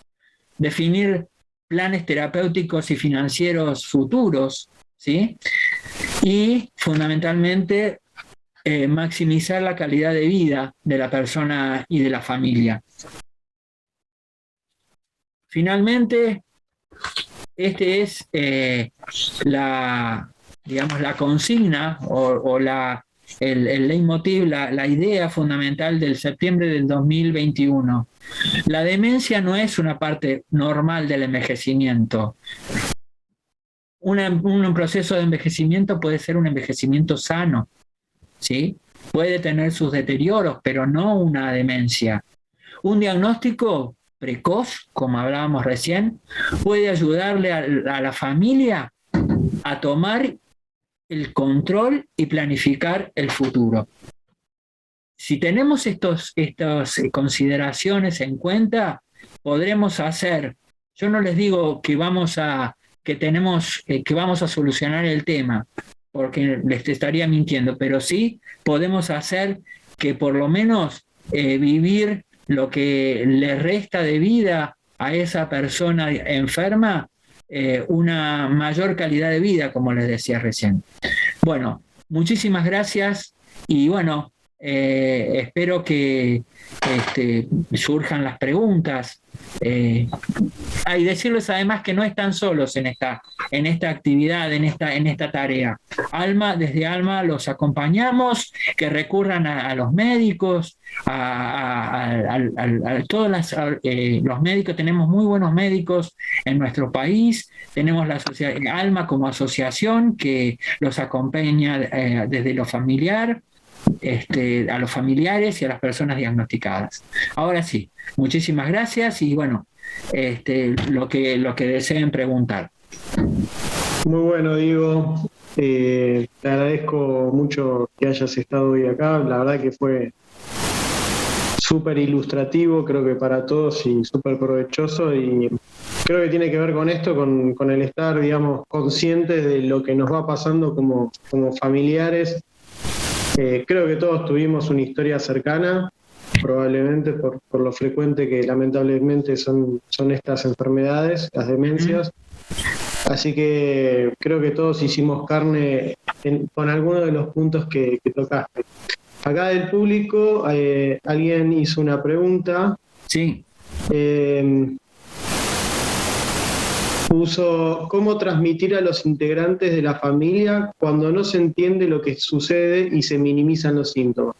definir planes terapéuticos y financieros futuros, ¿sí? Y fundamentalmente maximizar la calidad de vida de la persona y de la familia. Finalmente, este es la consigna o el leitmotiv, la idea fundamental del septiembre del 2021. La demencia no es una parte normal del envejecimiento. Un proceso de envejecimiento puede ser un envejecimiento sano, ¿sí? Puede tener sus deterioros, pero no una demencia. Un diagnóstico precoz, como hablábamos recién, puede ayudarle a la familia a tomar el control y planificar el futuro. Si tenemos estas consideraciones en cuenta, podremos hacer, yo no les digo que vamos a solucionar el tema, porque les estaría mintiendo, pero sí podemos hacer que por lo menos vivir lo que le resta de vida a esa persona enferma, una mayor calidad de vida, como les decía recién. Bueno, muchísimas gracias y bueno, espero que surjan las preguntas. Y decirles además que no están solos en esta actividad, en esta tarea. Desde Alma los acompañamos, que recurran a los médicos, los médicos. Tenemos muy buenos médicos en nuestro país. Tenemos la Alma como asociación que los acompaña desde lo familiar, a los familiares y a las personas diagnosticadas. Ahora sí, muchísimas gracias y bueno, lo que deseen preguntar. Muy bueno, Diego. Te agradezco mucho que hayas estado hoy acá. La verdad que fue súper ilustrativo, creo que para todos, y súper provechoso, y creo que tiene que ver con esto, con el estar, digamos, conscientes de lo que nos va pasando como familiares. Creo que todos tuvimos una historia cercana, probablemente por lo frecuente que lamentablemente son estas enfermedades, las demencias. Así que creo que todos hicimos carne con algunos de los puntos que tocaste. Acá del público alguien hizo una pregunta. Sí. Puso cómo transmitir a los integrantes de la familia cuando no se entiende lo que sucede y se minimizan los síntomas.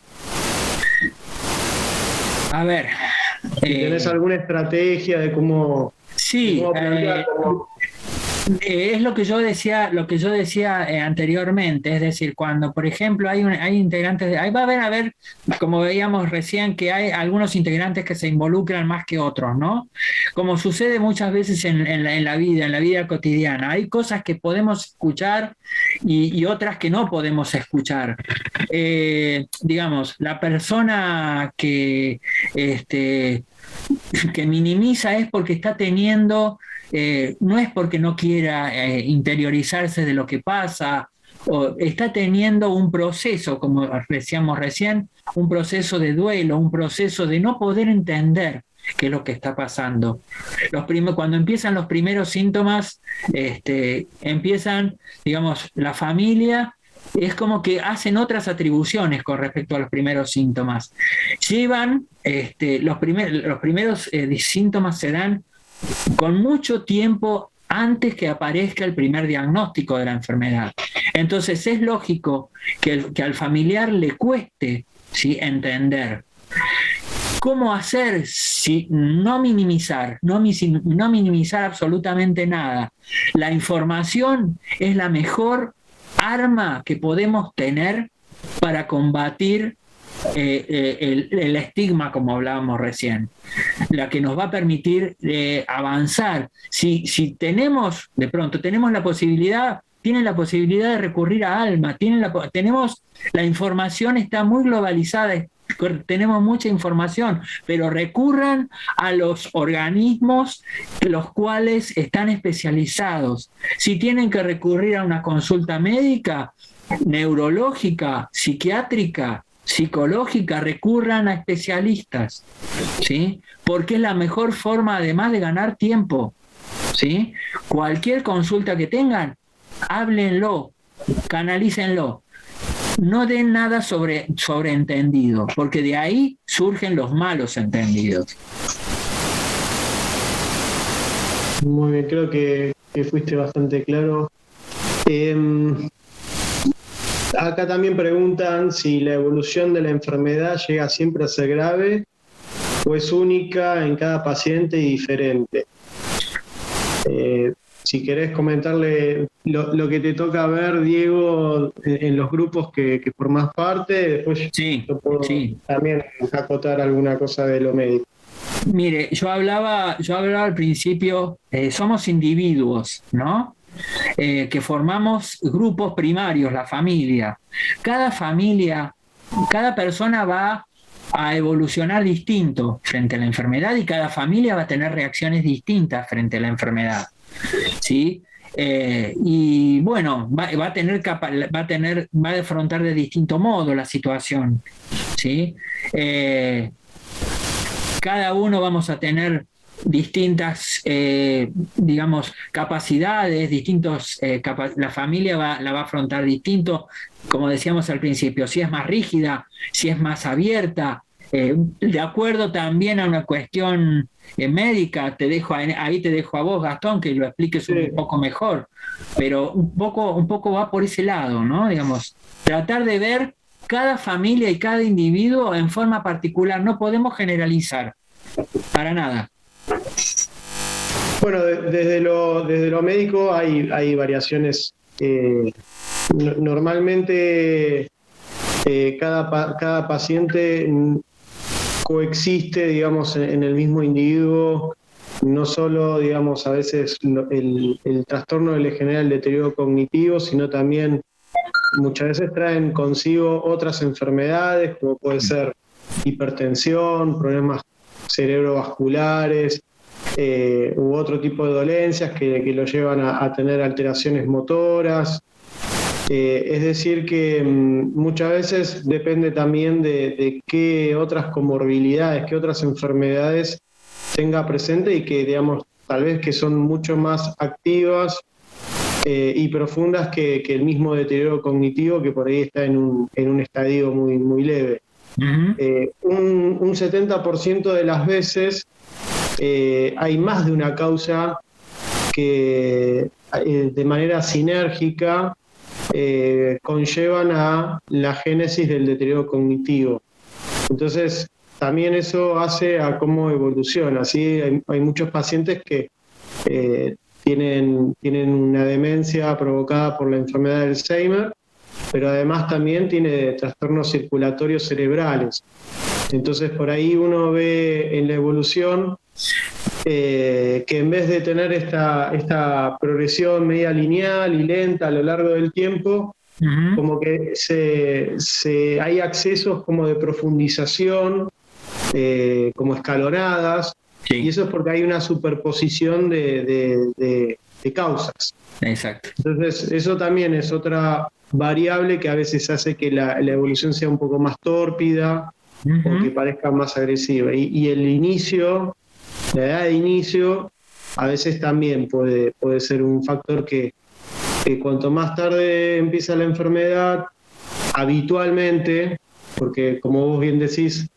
A ver. ¿Tenés alguna estrategia de cómo? Sí. Es lo que yo decía anteriormente, es decir, cuando por ejemplo hay integrantes, ahí va a haber, como veíamos recién, que hay algunos integrantes que se involucran más que otros, ¿no? Como sucede muchas veces en la vida cotidiana, hay cosas que podemos escuchar y otras que no podemos escuchar. Digamos, la persona que minimiza es porque está teniendo, no es porque no quiera interiorizarse de lo que pasa, o está teniendo un proceso, como decíamos recién, un proceso de duelo, un proceso de no poder entender qué es lo que está pasando. Cuando empiezan los primeros síntomas, empiezan, digamos, la familia es como que hacen otras atribuciones con respecto a los primeros síntomas. Llevan, los primeros síntomas se dan con mucho tiempo antes que aparezca el primer diagnóstico de la enfermedad. Entonces es lógico que al familiar le cueste, ¿sí?, entender. ¿Cómo hacer? No minimizar absolutamente nada. La información es la mejor arma que podemos tener para combatir el estigma, como hablábamos recién, la que nos va a permitir avanzar. Si tenemos, de pronto, tienen la posibilidad de recurrir a ALMA, la información está muy globalizada, tenemos mucha información, pero recurran a los organismos los cuales están especializados. Si tienen que recurrir a una consulta médica, neurológica, psiquiátrica, psicológica, recurran a especialistas, ¿sí? Porque es la mejor forma, además de ganar tiempo, ¿sí? Cualquier consulta que tengan, háblenlo, canalícenlo. No den nada sobreentendido, porque de ahí surgen los malos entendidos. Muy bien, creo que fuiste bastante claro. Acá también preguntan si la evolución de la enfermedad llega siempre a ser grave o es única en cada paciente y diferente. Si querés comentarle lo que te toca ver, Diego, en los grupos que formás parte, después yo puedo también acotar alguna cosa de lo médico. Mire, yo hablaba al principio, somos individuos, ¿no? Que formamos grupos primarios, la familia. Cada persona va a evolucionar distinto frente a la enfermedad y cada familia va a tener reacciones distintas frente a la enfermedad, ¿sí? Y bueno, va a afrontar de distinto modo la situación, ¿sí? Cada uno vamos a tener distintas, capacidades, la familia la va a afrontar distinto, como decíamos al principio, si es más rígida, si es más abierta, de acuerdo también a una cuestión médica. Ahí te dejo a vos, Gastón, que lo expliques un poco mejor, pero un poco va por ese lado, ¿no? Digamos, tratar de ver cada familia y cada individuo en forma particular. No podemos generalizar para nada. Bueno, desde lo médico hay variaciones. Normalmente cada paciente coexiste, digamos, en el mismo individuo, no solo, digamos, a veces el trastorno le genera el deterioro cognitivo, sino también muchas veces traen consigo otras enfermedades, como puede ser hipertensión, problemas cerebrovasculares, u otro tipo de dolencias que lo llevan a tener alteraciones motoras. Es decir que muchas veces depende también de qué otras comorbilidades, qué otras enfermedades tenga presente y que, digamos, tal vez que son mucho más activas y profundas que el mismo deterioro cognitivo, que por ahí está en un estadio muy, muy leve. Uh-huh. Un 70% de las veces hay más de una causa que de manera sinérgica conllevan a la génesis del deterioro cognitivo. Entonces, también eso hace a cómo evoluciona. ¿Sí? Hay muchos pacientes que tienen una demencia provocada por la enfermedad de Alzheimer, pero además también tiene trastornos circulatorios cerebrales. Entonces, por ahí uno ve en la evolución que en vez de tener esta progresión media lineal y lenta a lo largo del tiempo, uh-huh, como que hay accesos como de profundización, como escalonadas, sí, y eso es porque hay una superposición de causas. Exacto. Entonces, eso también es otra variable que a veces hace que la evolución sea un poco más tórpida, uh-huh, o que parezca más agresiva. Y el inicio, la edad de inicio, a veces también puede ser un factor que que cuanto más tarde empieza la enfermedad, habitualmente, porque como vos bien decís,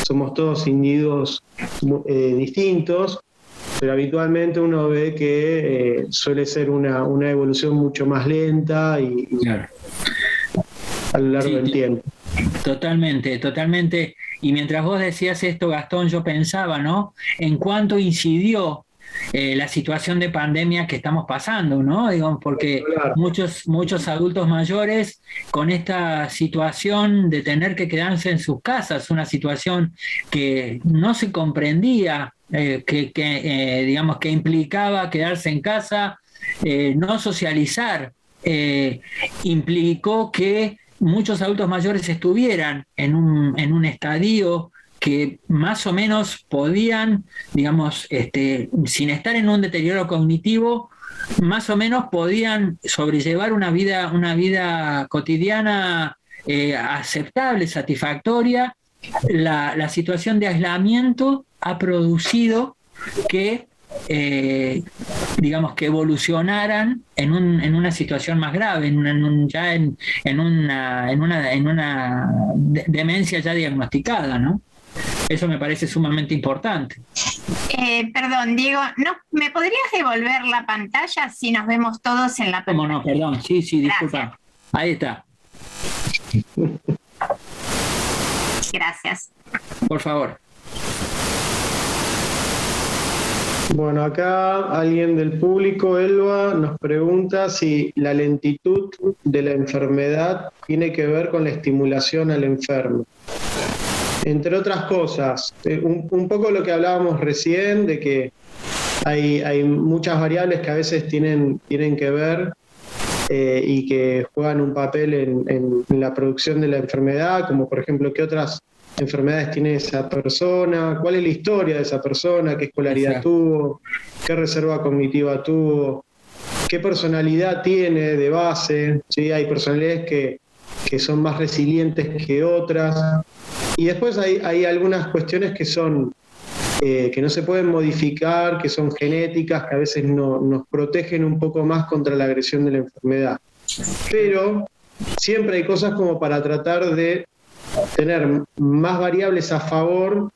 somos todos individuos distintos, pero habitualmente uno ve que suele ser una evolución mucho más lenta y claro, a lo largo del tiempo. Totalmente. Y mientras vos decías esto, Gastón, yo pensaba, ¿no?, en cuánto incidió la situación de pandemia que estamos pasando, ¿no? Digamos, porque claro, muchos adultos mayores con esta situación de tener que quedarse en sus casas, una situación que no se comprendía, digamos que implicaba quedarse en casa, no socializar, implicó que muchos adultos mayores estuvieran en un estadio que más o menos podían, digamos, sin estar en un deterioro cognitivo, más o menos podían sobrellevar una vida cotidiana aceptable, satisfactoria. La situación de aislamiento ha producido que digamos que evolucionaran en una situación más grave, en una demencia ya diagnosticada, ¿no? Eso me parece sumamente importante. Perdón, Diego, ¿no, ¿me podrías devolver la pantalla si nos vemos todos en la pantalla? ¿Cómo no? Perdón, sí, disculpa. Ahí está. Gracias. Por favor. Bueno, acá alguien del público, Elba, nos pregunta si la lentitud de la enfermedad tiene que ver con la estimulación al enfermo. Entre otras cosas, un poco lo que hablábamos recién, de que hay muchas variables que a veces tienen que ver y que juegan un papel en la producción de la enfermedad, como por ejemplo, ¿qué otras enfermedades tiene esa persona? ¿Cuál es la historia de esa persona? ¿Qué escolaridad tuvo? ¿Qué reserva cognitiva tuvo? ¿Qué personalidad tiene de base? ¿Sí? Hay personalidades que son más resilientes que otras. Y después hay algunas cuestiones que son que no se pueden modificar, que son genéticas, que a veces nos protegen un poco más contra la agresión de la enfermedad. Pero siempre hay cosas como para tratar de tener más variables a favor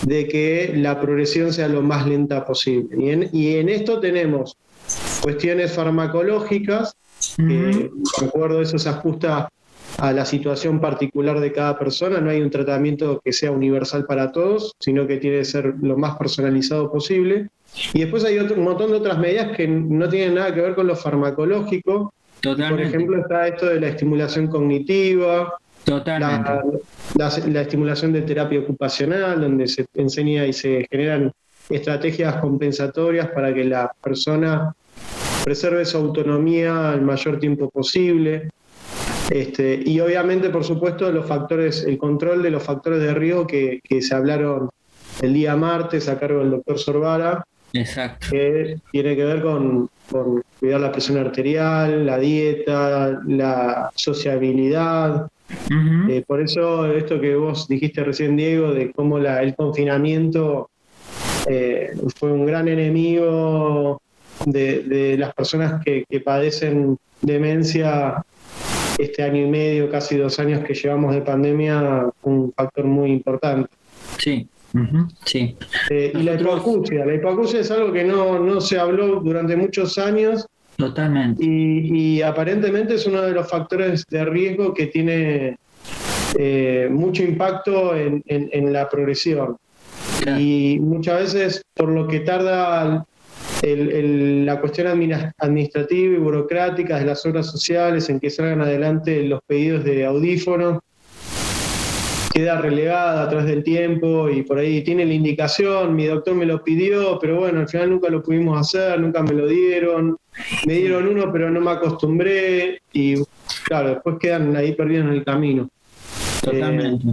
de que la progresión sea lo más lenta posible. Y en esto tenemos cuestiones farmacológicas, que de acuerdo a eso se ajusta a la situación particular de cada persona. No hay un tratamiento que sea universal para todos, sino que tiene que ser lo más personalizado posible. Y después hay un montón de otras medidas que no tienen nada que ver con lo farmacológico. Por ejemplo, está esto de la estimulación cognitiva, la estimulación de terapia ocupacional, donde se enseña y se generan estrategias compensatorias para que la persona preserve su autonomía el mayor tiempo posible. Y obviamente, por supuesto, el control de los factores de riesgo que se hablaron el día martes a cargo del doctor Sorbara. Exacto. Que tiene que ver con cuidar la presión arterial, la dieta, la sociabilidad. Por eso esto que vos dijiste recién, Diego, de cómo el confinamiento fue un gran enemigo de las personas que padecen demencia. Este año y medio, casi 2 años que llevamos de pandemia, un factor muy importante. Sí. Sí. Y la hipoacusia es algo que no se habló durante muchos años. Totalmente. Y aparentemente es uno de los factores de riesgo que tiene mucho impacto en la progresión. Claro. Y muchas veces, por lo que tarda la cuestión administrativa y burocrática de las obras sociales en que salgan adelante los pedidos de audífonos, queda relegada a través del tiempo, y por ahí tiene la indicación, mi doctor me lo pidió, pero bueno, al final nunca lo pudimos hacer, nunca me lo dieron, me dieron uno pero no me acostumbré, y claro, después quedan ahí perdidos en el camino. Totalmente.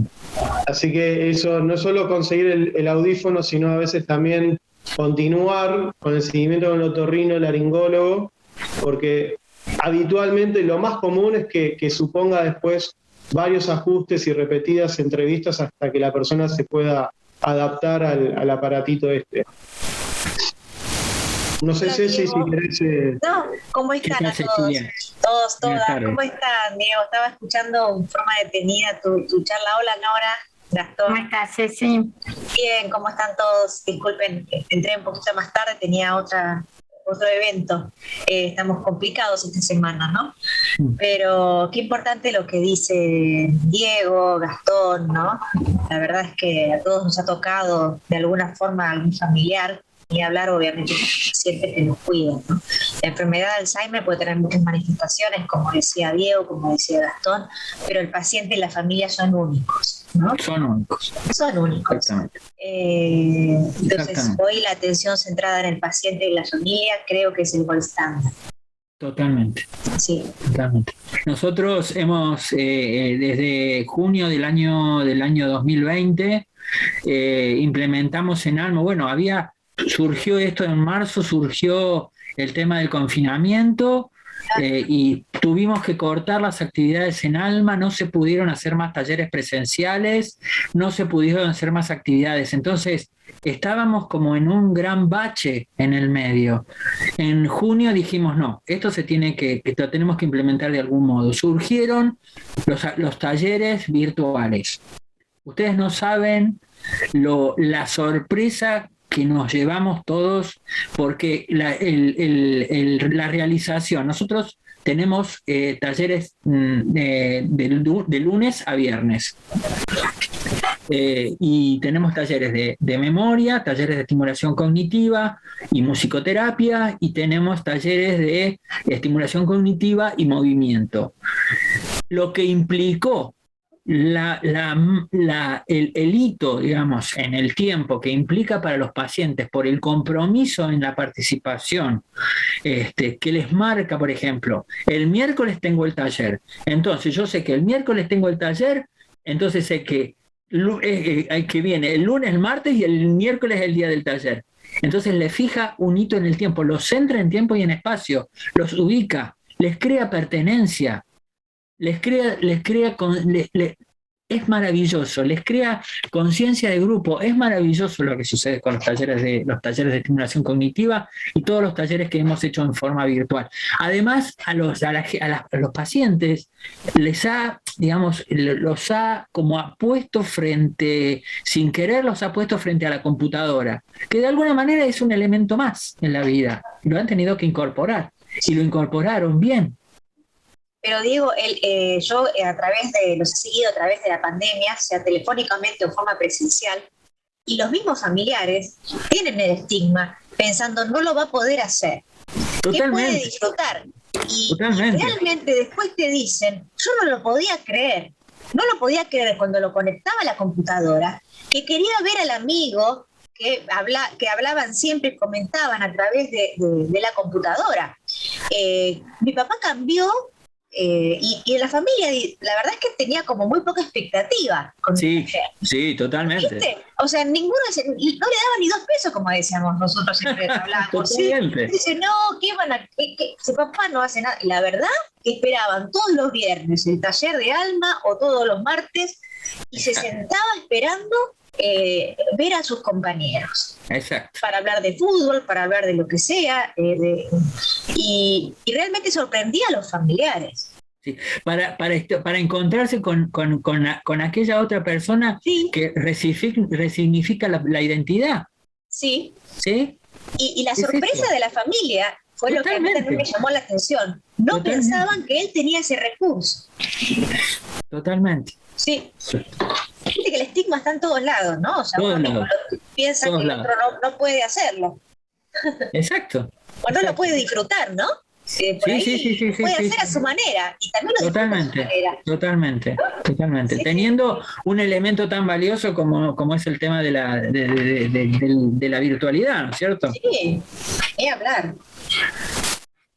Así que eso, no solo conseguir el audífono, sino a veces también continuar con el seguimiento con el otorrino, el laringólogo, porque habitualmente lo más común es que suponga después varios ajustes y repetidas entrevistas hasta que la persona se pueda adaptar al aparatito este. No sé, Ceci, si querés... No, ¿Cómo están a todos? Todos, todas. ¿Cómo están, Diego? Estaba escuchando en forma detenida tu charla. Hola, Nora, Gastón. ¿Cómo estás, Ceci? Bien, ¿cómo están todos? Disculpen, entré un poquito más tarde, tenía otro evento. Estamos complicados esta semana, ¿no? Pero qué importante lo que dice Diego, Gastón, ¿no? La verdad es que a todos nos ha tocado de alguna forma algún familiar, y hablar obviamente de los pacientes que nos cuidan, ¿no? La enfermedad de Alzheimer puede tener muchas manifestaciones, como decía Diego, como decía Gastón, pero el paciente y la familia son únicos, ¿no? Son únicos. Son únicos. Exactamente. Entonces, hoy la atención centrada en el paciente y la familia creo que es el gold standard. Totalmente. Sí. Totalmente. Nosotros hemos, desde junio del año 2020, implementamos en Alma, surgió esto en marzo, surgió el tema del confinamiento y tuvimos que cortar las actividades en Alma, no se pudieron hacer más talleres presenciales, no se pudieron hacer más actividades. Entonces, estábamos como en un gran bache en el medio. En junio dijimos, no, esto lo tenemos que implementar de algún modo. Surgieron los talleres virtuales. Ustedes no saben la sorpresa que nos llevamos todos, porque la realización, nosotros tenemos talleres de lunes a viernes. Y tenemos talleres de memoria, talleres de estimulación cognitiva y musicoterapia, y tenemos talleres de estimulación cognitiva y movimiento. Lo que implicó el hito, digamos, en el tiempo que implica para los pacientes por el compromiso en la participación, que les marca, por ejemplo, el miércoles tengo el taller, entonces yo sé que el miércoles tengo el taller, entonces sé que viene el lunes, el martes y el miércoles es el día del taller. Entonces le fija un hito en el tiempo, los centra en tiempo y en espacio, los ubica, les crea pertenencia. Es maravilloso, les crea conciencia de grupo, es maravilloso lo que sucede con los talleres de estimulación cognitiva y todos los talleres que hemos hecho en forma virtual. Además, a los pacientes los ha puesto sin querer los ha puesto frente a la computadora, que de alguna manera es un elemento más en la vida, lo han tenido que incorporar y lo incorporaron bien. Pero Diego, yo los he seguido a través de la pandemia, sea telefónicamente o forma presencial, y los mismos familiares tienen el estigma pensando no lo va a poder hacer. ¿Qué puede disfrutar? Y realmente después te dicen, yo no lo podía creer cuando lo conectaba a la computadora, que quería ver al amigo que hablaban siempre, comentaban a través de la computadora. Mi papá cambió. Y en la familia, la verdad es que tenía como muy poca expectativa. Sí, totalmente. ¿Viste? O sea, ninguno no le daba ni 2 pesos, como decíamos nosotros siempre hablábamos. Totalmente. ¿Sí? Dice, no, ¿qué van a si papá no hace nada? La verdad que esperaban todos los viernes el taller de Alma o todos los martes y se sentaba esperando ver a sus compañeros. Exacto. Para hablar de fútbol, para hablar de lo que sea, y realmente sorprendía a los familiares. Sí, para encontrarse con aquella otra persona que resignifica la identidad. Sí. ¿Sí? Y la sorpresa de la familia fue lo que a mí también me llamó la atención. No pensaban que él tenía ese recurso. Totalmente. Sí. Viste que el estigma está en todos lados, ¿no? O sea, uno piensa que el otro no puede hacerlo. Exacto. O no lo puede disfrutar, ¿no? Sí, puede hacer a su manera y también lo disfruta a su manera. Totalmente. Sí. Teniendo un elemento tan valioso como es el tema de la virtualidad, ¿no es cierto? Sí, ni hablar.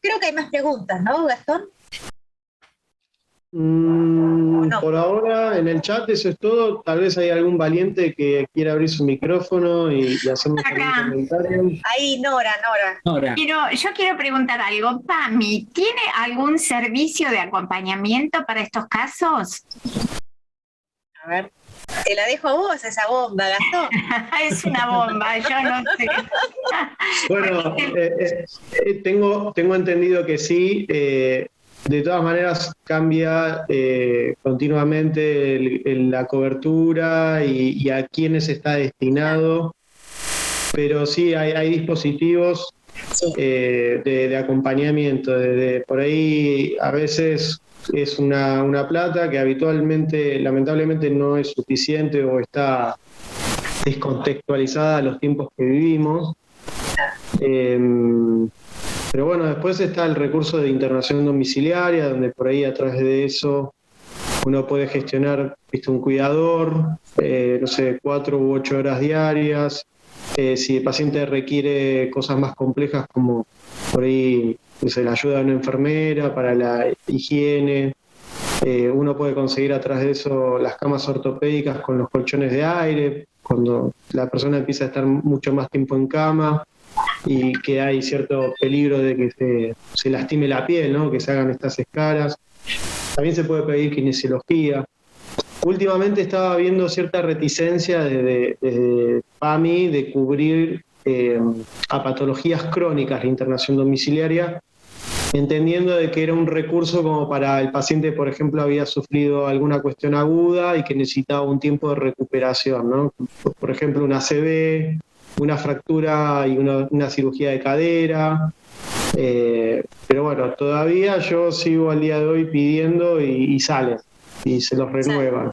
Creo que hay más preguntas, ¿no, Gastón? Por ahora en el chat eso es todo. Tal vez hay algún valiente que quiera abrir su micrófono y hacernos algún comentario. Ahí Nora. Yo quiero preguntar algo. Pami, ¿tiene algún servicio de acompañamiento para estos casos? A ver, te la dejo a vos esa bomba, Gastón. Es una bomba, yo no sé. Bueno, tengo entendido que sí. De todas maneras cambia continuamente la cobertura y a quiénes está destinado, pero sí hay dispositivos de acompañamiento. Por ahí a veces es una plata que habitualmente, lamentablemente, no es suficiente o está descontextualizada a los tiempos que vivimos. Pero bueno, después está el recurso de internación domiciliaria, donde por ahí a través de eso uno puede gestionar un cuidador, 4 u 8 horas diarias. Si el paciente requiere cosas más complejas como por ahí la ayuda de una enfermera para la higiene, uno puede conseguir a través de eso las camas ortopédicas con los colchones de aire, cuando la persona empieza a estar mucho más tiempo en cama y que hay cierto peligro de que se lastime la piel, ¿no? Que se hagan estas escaras. También se puede pedir kinesiología. Últimamente estaba viendo cierta reticencia desde PAMI de cubrir a patologías crónicas la internación domiciliaria, entendiendo de que era un recurso como para el paciente, por ejemplo, había sufrido alguna cuestión aguda y que necesitaba un tiempo de recuperación, ¿no? Por ejemplo, una ACV, una fractura y una cirugía de cadera. Pero bueno, todavía yo sigo al día de hoy pidiendo y salen y se los renuevan.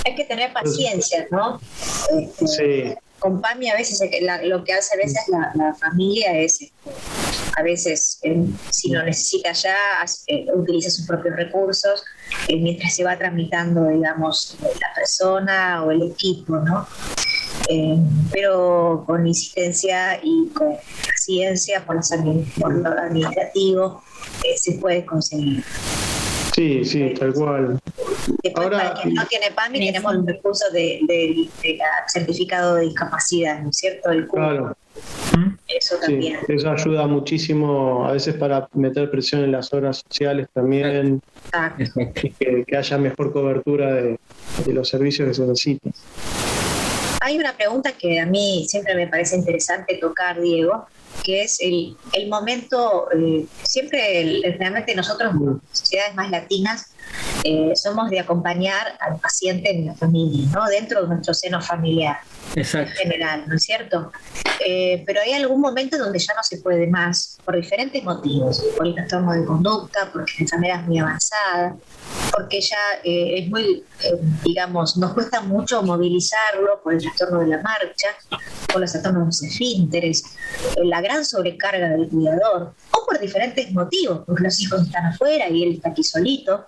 Hay que tener paciencia, ¿no? Sí. Con PAMI a veces lo que hace a veces la familia es, a veces si lo necesita ya, utiliza sus propios recursos mientras se va tramitando, digamos, la persona o el equipo, ¿no? Pero con insistencia y con paciencia por lo administrativo se puede conseguir. Sí, tal cual. Después, para quien no tiene PAMI, tenemos un recurso de certificado de discapacidad, ¿no es cierto? Claro. Eso también. Sí, eso ayuda muchísimo, a veces para meter presión en las obras sociales también, que haya mejor cobertura de los servicios que se necesitan. Hay una pregunta que a mí siempre me parece interesante tocar, Diego, que es el momento, realmente nosotros, sociedades más latinas, somos de acompañar al paciente en la familia, ¿no? Dentro de nuestro seno familiar. Exacto. En general, ¿no es cierto? Pero hay algún momento donde ya no se puede más, por diferentes motivos, por el trastorno de conducta, porque la enfermedad es muy avanzada, porque ya es muy, digamos, nos cuesta mucho movilizarlo por el trastorno de la marcha, por los trastornos de los esfínteres, la gran sobrecarga del cuidador, o por diferentes motivos, porque los hijos están afuera y él está aquí solita.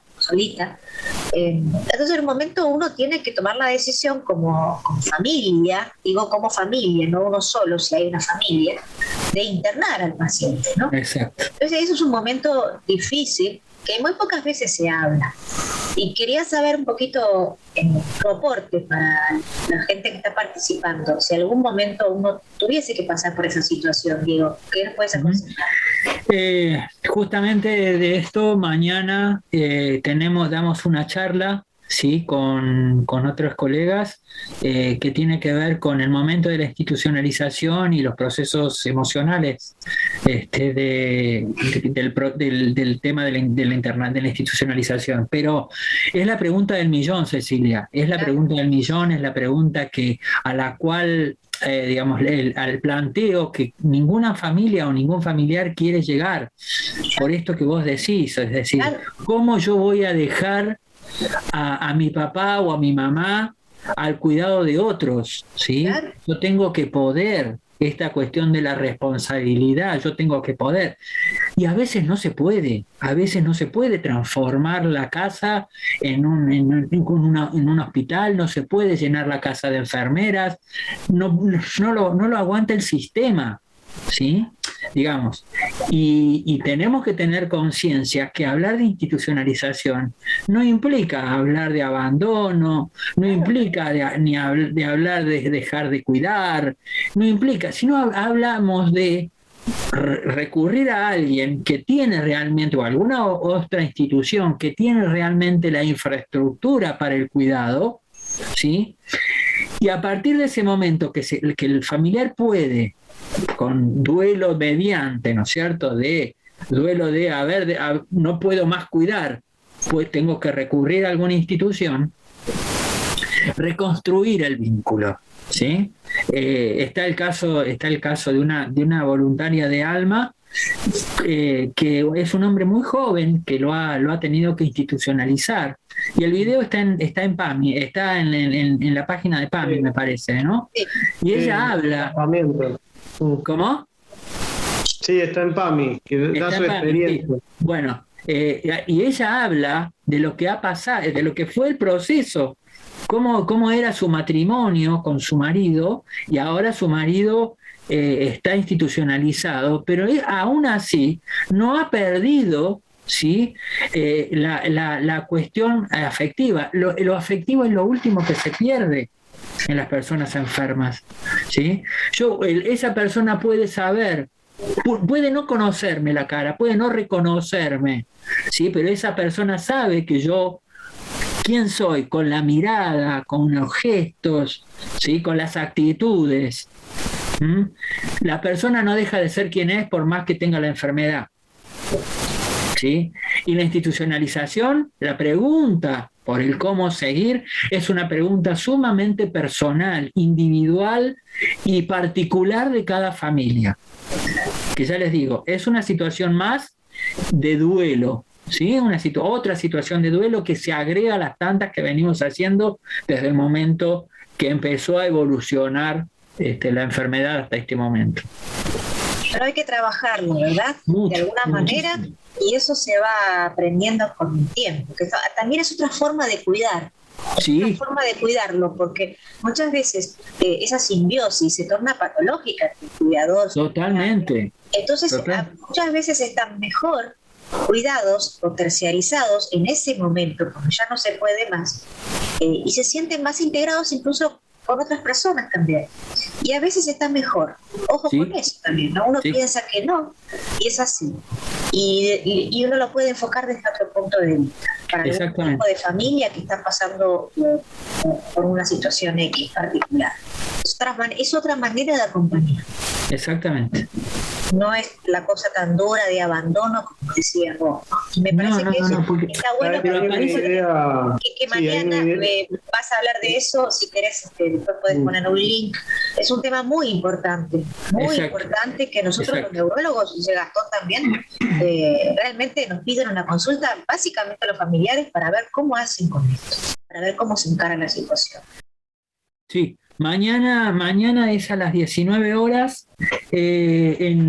Entonces en un momento uno tiene que tomar la decisión como familia, digo como familia, no uno solo, si hay una familia, de internar al paciente, ¿no? Exacto. Entonces eso es un momento difícil que muy pocas veces se habla. Y quería saber un poquito tu aporte para la gente que está participando. Si algún momento uno tuviese que pasar por esa situación, Diego, ¿qué nos puedes aconsejar? Justamente de esto, mañana damos una charla, ¿sí? con otros colegas que tiene que ver con el momento de la institucionalización y los procesos emocionales del tema de la institucionalización. Pero es la pregunta del millón, Cecilia, es la pregunta del millón, es la pregunta a la cual al planteo que ninguna familia o ningún familiar quiere llegar, por esto que vos decís, es decir, ¿cómo yo voy a dejar a mi papá o a mi mamá al cuidado de otros? ¿Sí? Claro. Yo tengo que poder, esta cuestión de la responsabilidad, yo tengo que poder. Y a veces no se puede transformar la casa en un hospital, no se puede llenar la casa de enfermeras, no lo aguanta el sistema, ¿sí? Digamos, y tenemos que tener conciencia que hablar de institucionalización no implica hablar de abandono, no implica de hablar de dejar de cuidar, no implica, sino hablamos de recurrir a alguien que tiene realmente, o alguna otra institución que tiene realmente la infraestructura para el cuidado, ¿sí? Y a partir de ese momento que el familiar puede, con duelo mediante, ¿no es cierto?, de duelo de, no puedo más cuidar, pues tengo que recurrir a alguna institución, reconstruir el vínculo, ¿sí? Está el caso de una voluntaria de Alma, que es un hombre muy joven que lo ha tenido que institucionalizar, y el video está en PAMI, está en la página de PAMI, me parece, ¿no? Y ella habla. ¿Cómo? Sí, está en PAMI, que da su experiencia. Sí. Bueno, y ella habla de lo que ha pasado, de lo que fue el proceso, cómo era su matrimonio con su marido, y ahora su marido está institucionalizado, pero aún así no ha perdido, ¿sí?, la cuestión afectiva. Lo afectivo es lo último que se pierde en las personas enfermas, ¿sí? Esa persona puede saber, puede no conocerme la cara, puede no reconocerme, ¿sí?, pero esa persona sabe que yo, quién soy, con la mirada, con los gestos, ¿sí?, con las actitudes. La persona no deja de ser quien es por más que tenga la enfermedad, ¿sí? Y la institucionalización, la pregunta por el cómo seguir, es una pregunta sumamente personal, individual y particular de cada familia. Que ya les digo, es una situación más de duelo, ¿sí? Otra situación de duelo que se agrega a las tantas que venimos haciendo desde el momento que empezó a evolucionar la enfermedad hasta este momento. Pero hay que trabajarlo, ¿verdad? De alguna manera, y eso se va aprendiendo con el tiempo, que también es otra forma de cuidar. Sí. Una forma de cuidarlo, porque muchas veces esa simbiosis se torna patológica entre el cuidador. Totalmente. Entonces, muchas veces están mejor cuidados o terciarizados en ese momento, porque ya no se puede más, y se sienten más integrados incluso con otras personas también. Y a veces está mejor. Ojo con eso también, ¿no? Uno piensa que no, y es así. Y uno lo puede enfocar desde otro punto de vista. Para el tipo de familia que está pasando por una situación X particular. Es otra manera de acompañar. Mañana. No es la cosa tan dura de abandono como decías vos. Y me parece que eso está bueno, que mañana vas a hablar de eso. Si querés, después podés poner un link. Es un tema muy importante, importante, que nosotros los neurólogos, y Gastón también, realmente nos piden una consulta básicamente a los familiares para ver cómo hacen con esto, para ver cómo se encara la situación. Sí. Mañana es a las 19 horas. Esto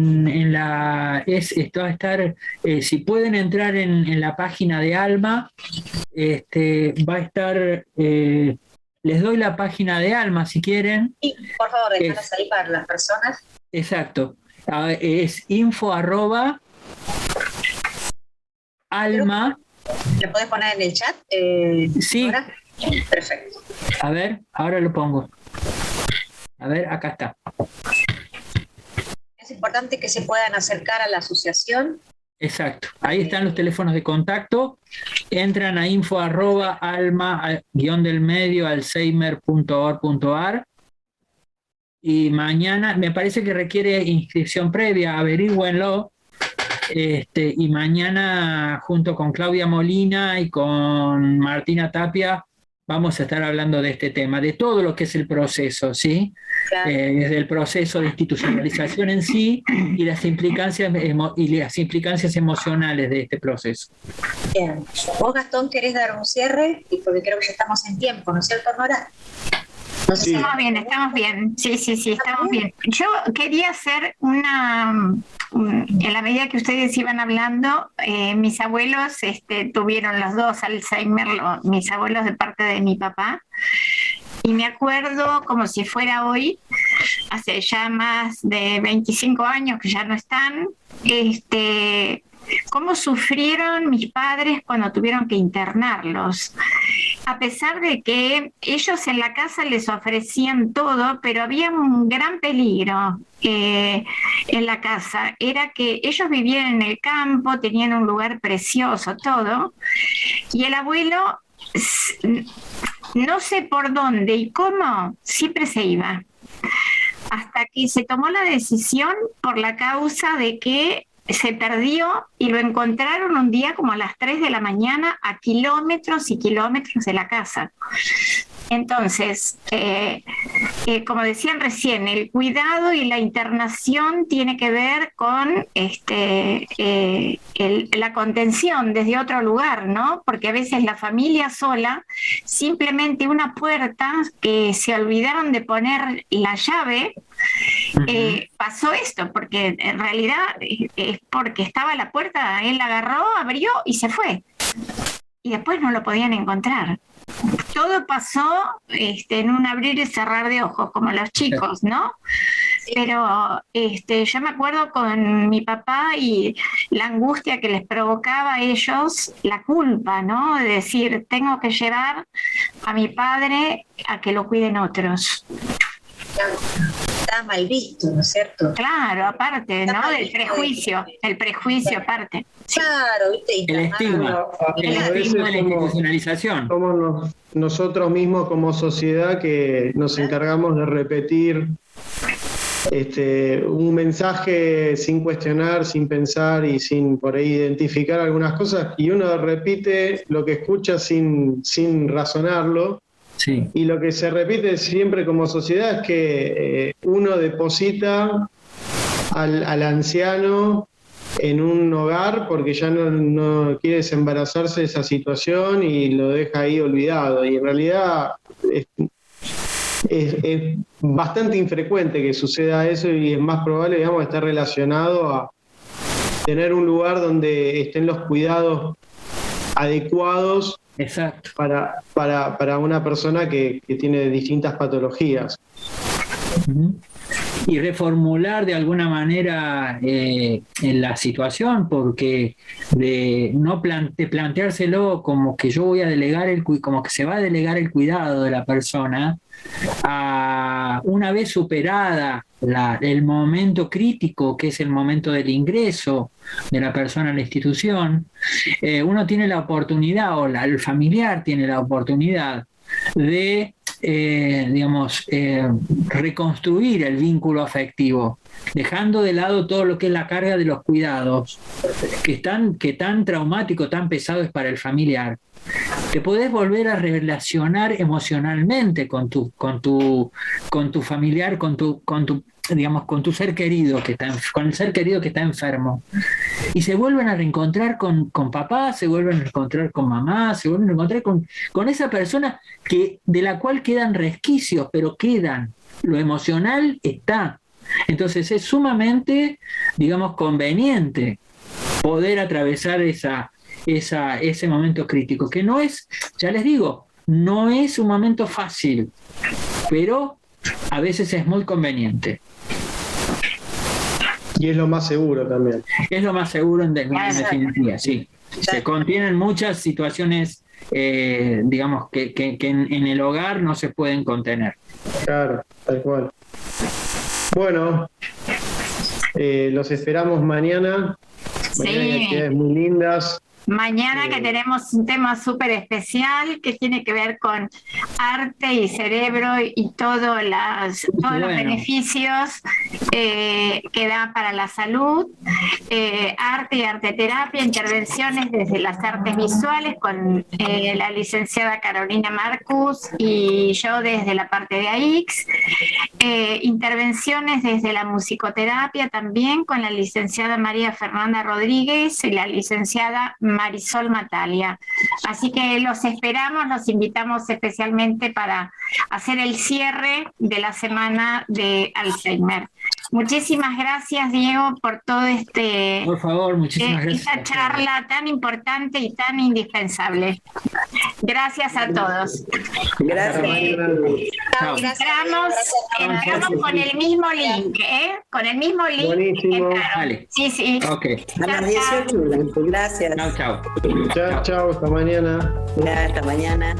va a estar, si pueden entrar en la página de Alma, va a estar, les doy la página de Alma si quieren. Sí, por favor, déjanos ahí para las personas. Exacto. Es info@alma. ¿Le podés poner en el chat? Sí. ¿Ahora? Perfecto. A ver, ahora lo pongo. A ver, acá está. Es importante que se puedan acercar a la asociación. Exacto. Ahí están los teléfonos de contacto. Entran a info@alma-alzheimer.org.ar. Y mañana, me parece que requiere inscripción previa, averígüenlo. Y mañana, junto con Claudia Molina y con Martina Tapia, vamos a estar hablando de este tema, de todo lo que es el proceso, ¿sí? Claro. Desde el proceso de institucionalización en sí y las implicancias emocionales de este proceso. Bien. Vos, Gastón, querés dar un cierre, porque creo que ya estamos en tiempo, ¿no es cierto, Nora? No sé. Estamos bien. Sí, estamos bien. Yo quería hacer en la medida que ustedes iban hablando, mis abuelos tuvieron los dos Alzheimer, mis abuelos de parte de mi papá, y me acuerdo como si fuera hoy, hace ya más de 25 años que ya no están, cómo sufrieron mis padres cuando tuvieron que internarlos. A pesar de que ellos en la casa les ofrecían todo, pero había un gran peligro en la casa. Era que ellos vivían en el campo, tenían un lugar precioso, todo, y el abuelo no sé por dónde y cómo, siempre se iba. Hasta que se tomó la decisión por la causa de que se perdió y lo encontraron un día como a las 3 de la mañana a kilómetros y kilómetros de la casa. Entonces, como decían recién, el cuidado y la internación tiene que ver con la contención desde otro lugar, ¿no? Porque a veces la familia sola, simplemente una puerta que se olvidaron de poner la llave, pasó esto, porque en realidad es porque estaba la puerta, él la agarró, abrió y se fue. Y después no lo podían encontrar. Todo pasó en un abrir y cerrar de ojos, como los chicos, ¿no? Pero yo me acuerdo con mi papá y la angustia que les provocaba a ellos, la culpa, ¿no? De decir, tengo que llevar a mi padre a que lo cuiden otros. Está mal visto, ¿no es cierto? Claro, aparte, ¿no? Del prejuicio, el prejuicio aparte. Claro, ¿viste? El estigma, el estigma de la institucionalización. Somos nosotros mismos como sociedad que nos encargamos de repetir un mensaje sin cuestionar, sin pensar y sin por ahí identificar algunas cosas, y uno repite lo que escucha sin razonarlo. Sí. Y lo que se repite siempre como sociedad es que uno deposita al anciano en un hogar porque ya no quiere desembarazarse de esa situación y lo deja ahí olvidado. Y en realidad es bastante infrecuente que suceda eso, y es más probable, digamos, estar relacionado a tener un lugar donde estén los cuidados adecuados. Exacto. Para una persona que tiene distintas patologías. Y reformular de alguna manera la situación, porque de planteárselo como que yo voy a delegar como que se va a delegar el cuidado de la persona, a una vez superada el momento crítico, que es el momento del ingreso de la persona a la institución, uno tiene la oportunidad, o el familiar tiene la oportunidad de reconstruir el vínculo afectivo, dejando de lado todo lo que es la carga de los cuidados, que tan traumático, tan pesado es para el familiar. Te podés volver a relacionar emocionalmente con tu familiar, con tu ser querido con el ser querido que está enfermo, y se vuelven a reencontrar con papá, se vuelven a reencontrar con mamá, se vuelven a encontrar con esa persona de la cual quedan resquicios, pero quedan, lo emocional está. Entonces es sumamente, conveniente poder atravesar ese momento crítico, que no es, ya les digo, no es un momento fácil, pero a veces es muy conveniente. Y es lo más seguro también. Es lo más seguro en definitiva, sí. Se contienen muchas situaciones, que en el hogar no se pueden contener. Claro, tal cual. Bueno, los esperamos mañana. Mañana hay actividades muy lindas. Mañana que tenemos un tema súper especial que tiene que ver con arte y cerebro y todos los beneficios que da para la salud, arte y arteterapia, intervenciones desde las artes visuales con la licenciada Carolina Marcus y yo desde la parte de AIX, intervenciones desde la musicoterapia también con la licenciada María Fernanda Rodríguez y la licenciada Marisol Matalia. Así que los esperamos, los invitamos especialmente para hacer el cierre de la semana de Alzheimer. Muchísimas gracias, Diego, por todo por favor, muchísimas gracias. Esta charla tan importante y tan indispensable. Gracias a todos. Gracias. Entramos con el mismo link, Con el mismo link. Buenísimo. Vale. Sí. Okay. A las 18. Gracias. Chao. Chao, hasta mañana. Hasta mañana.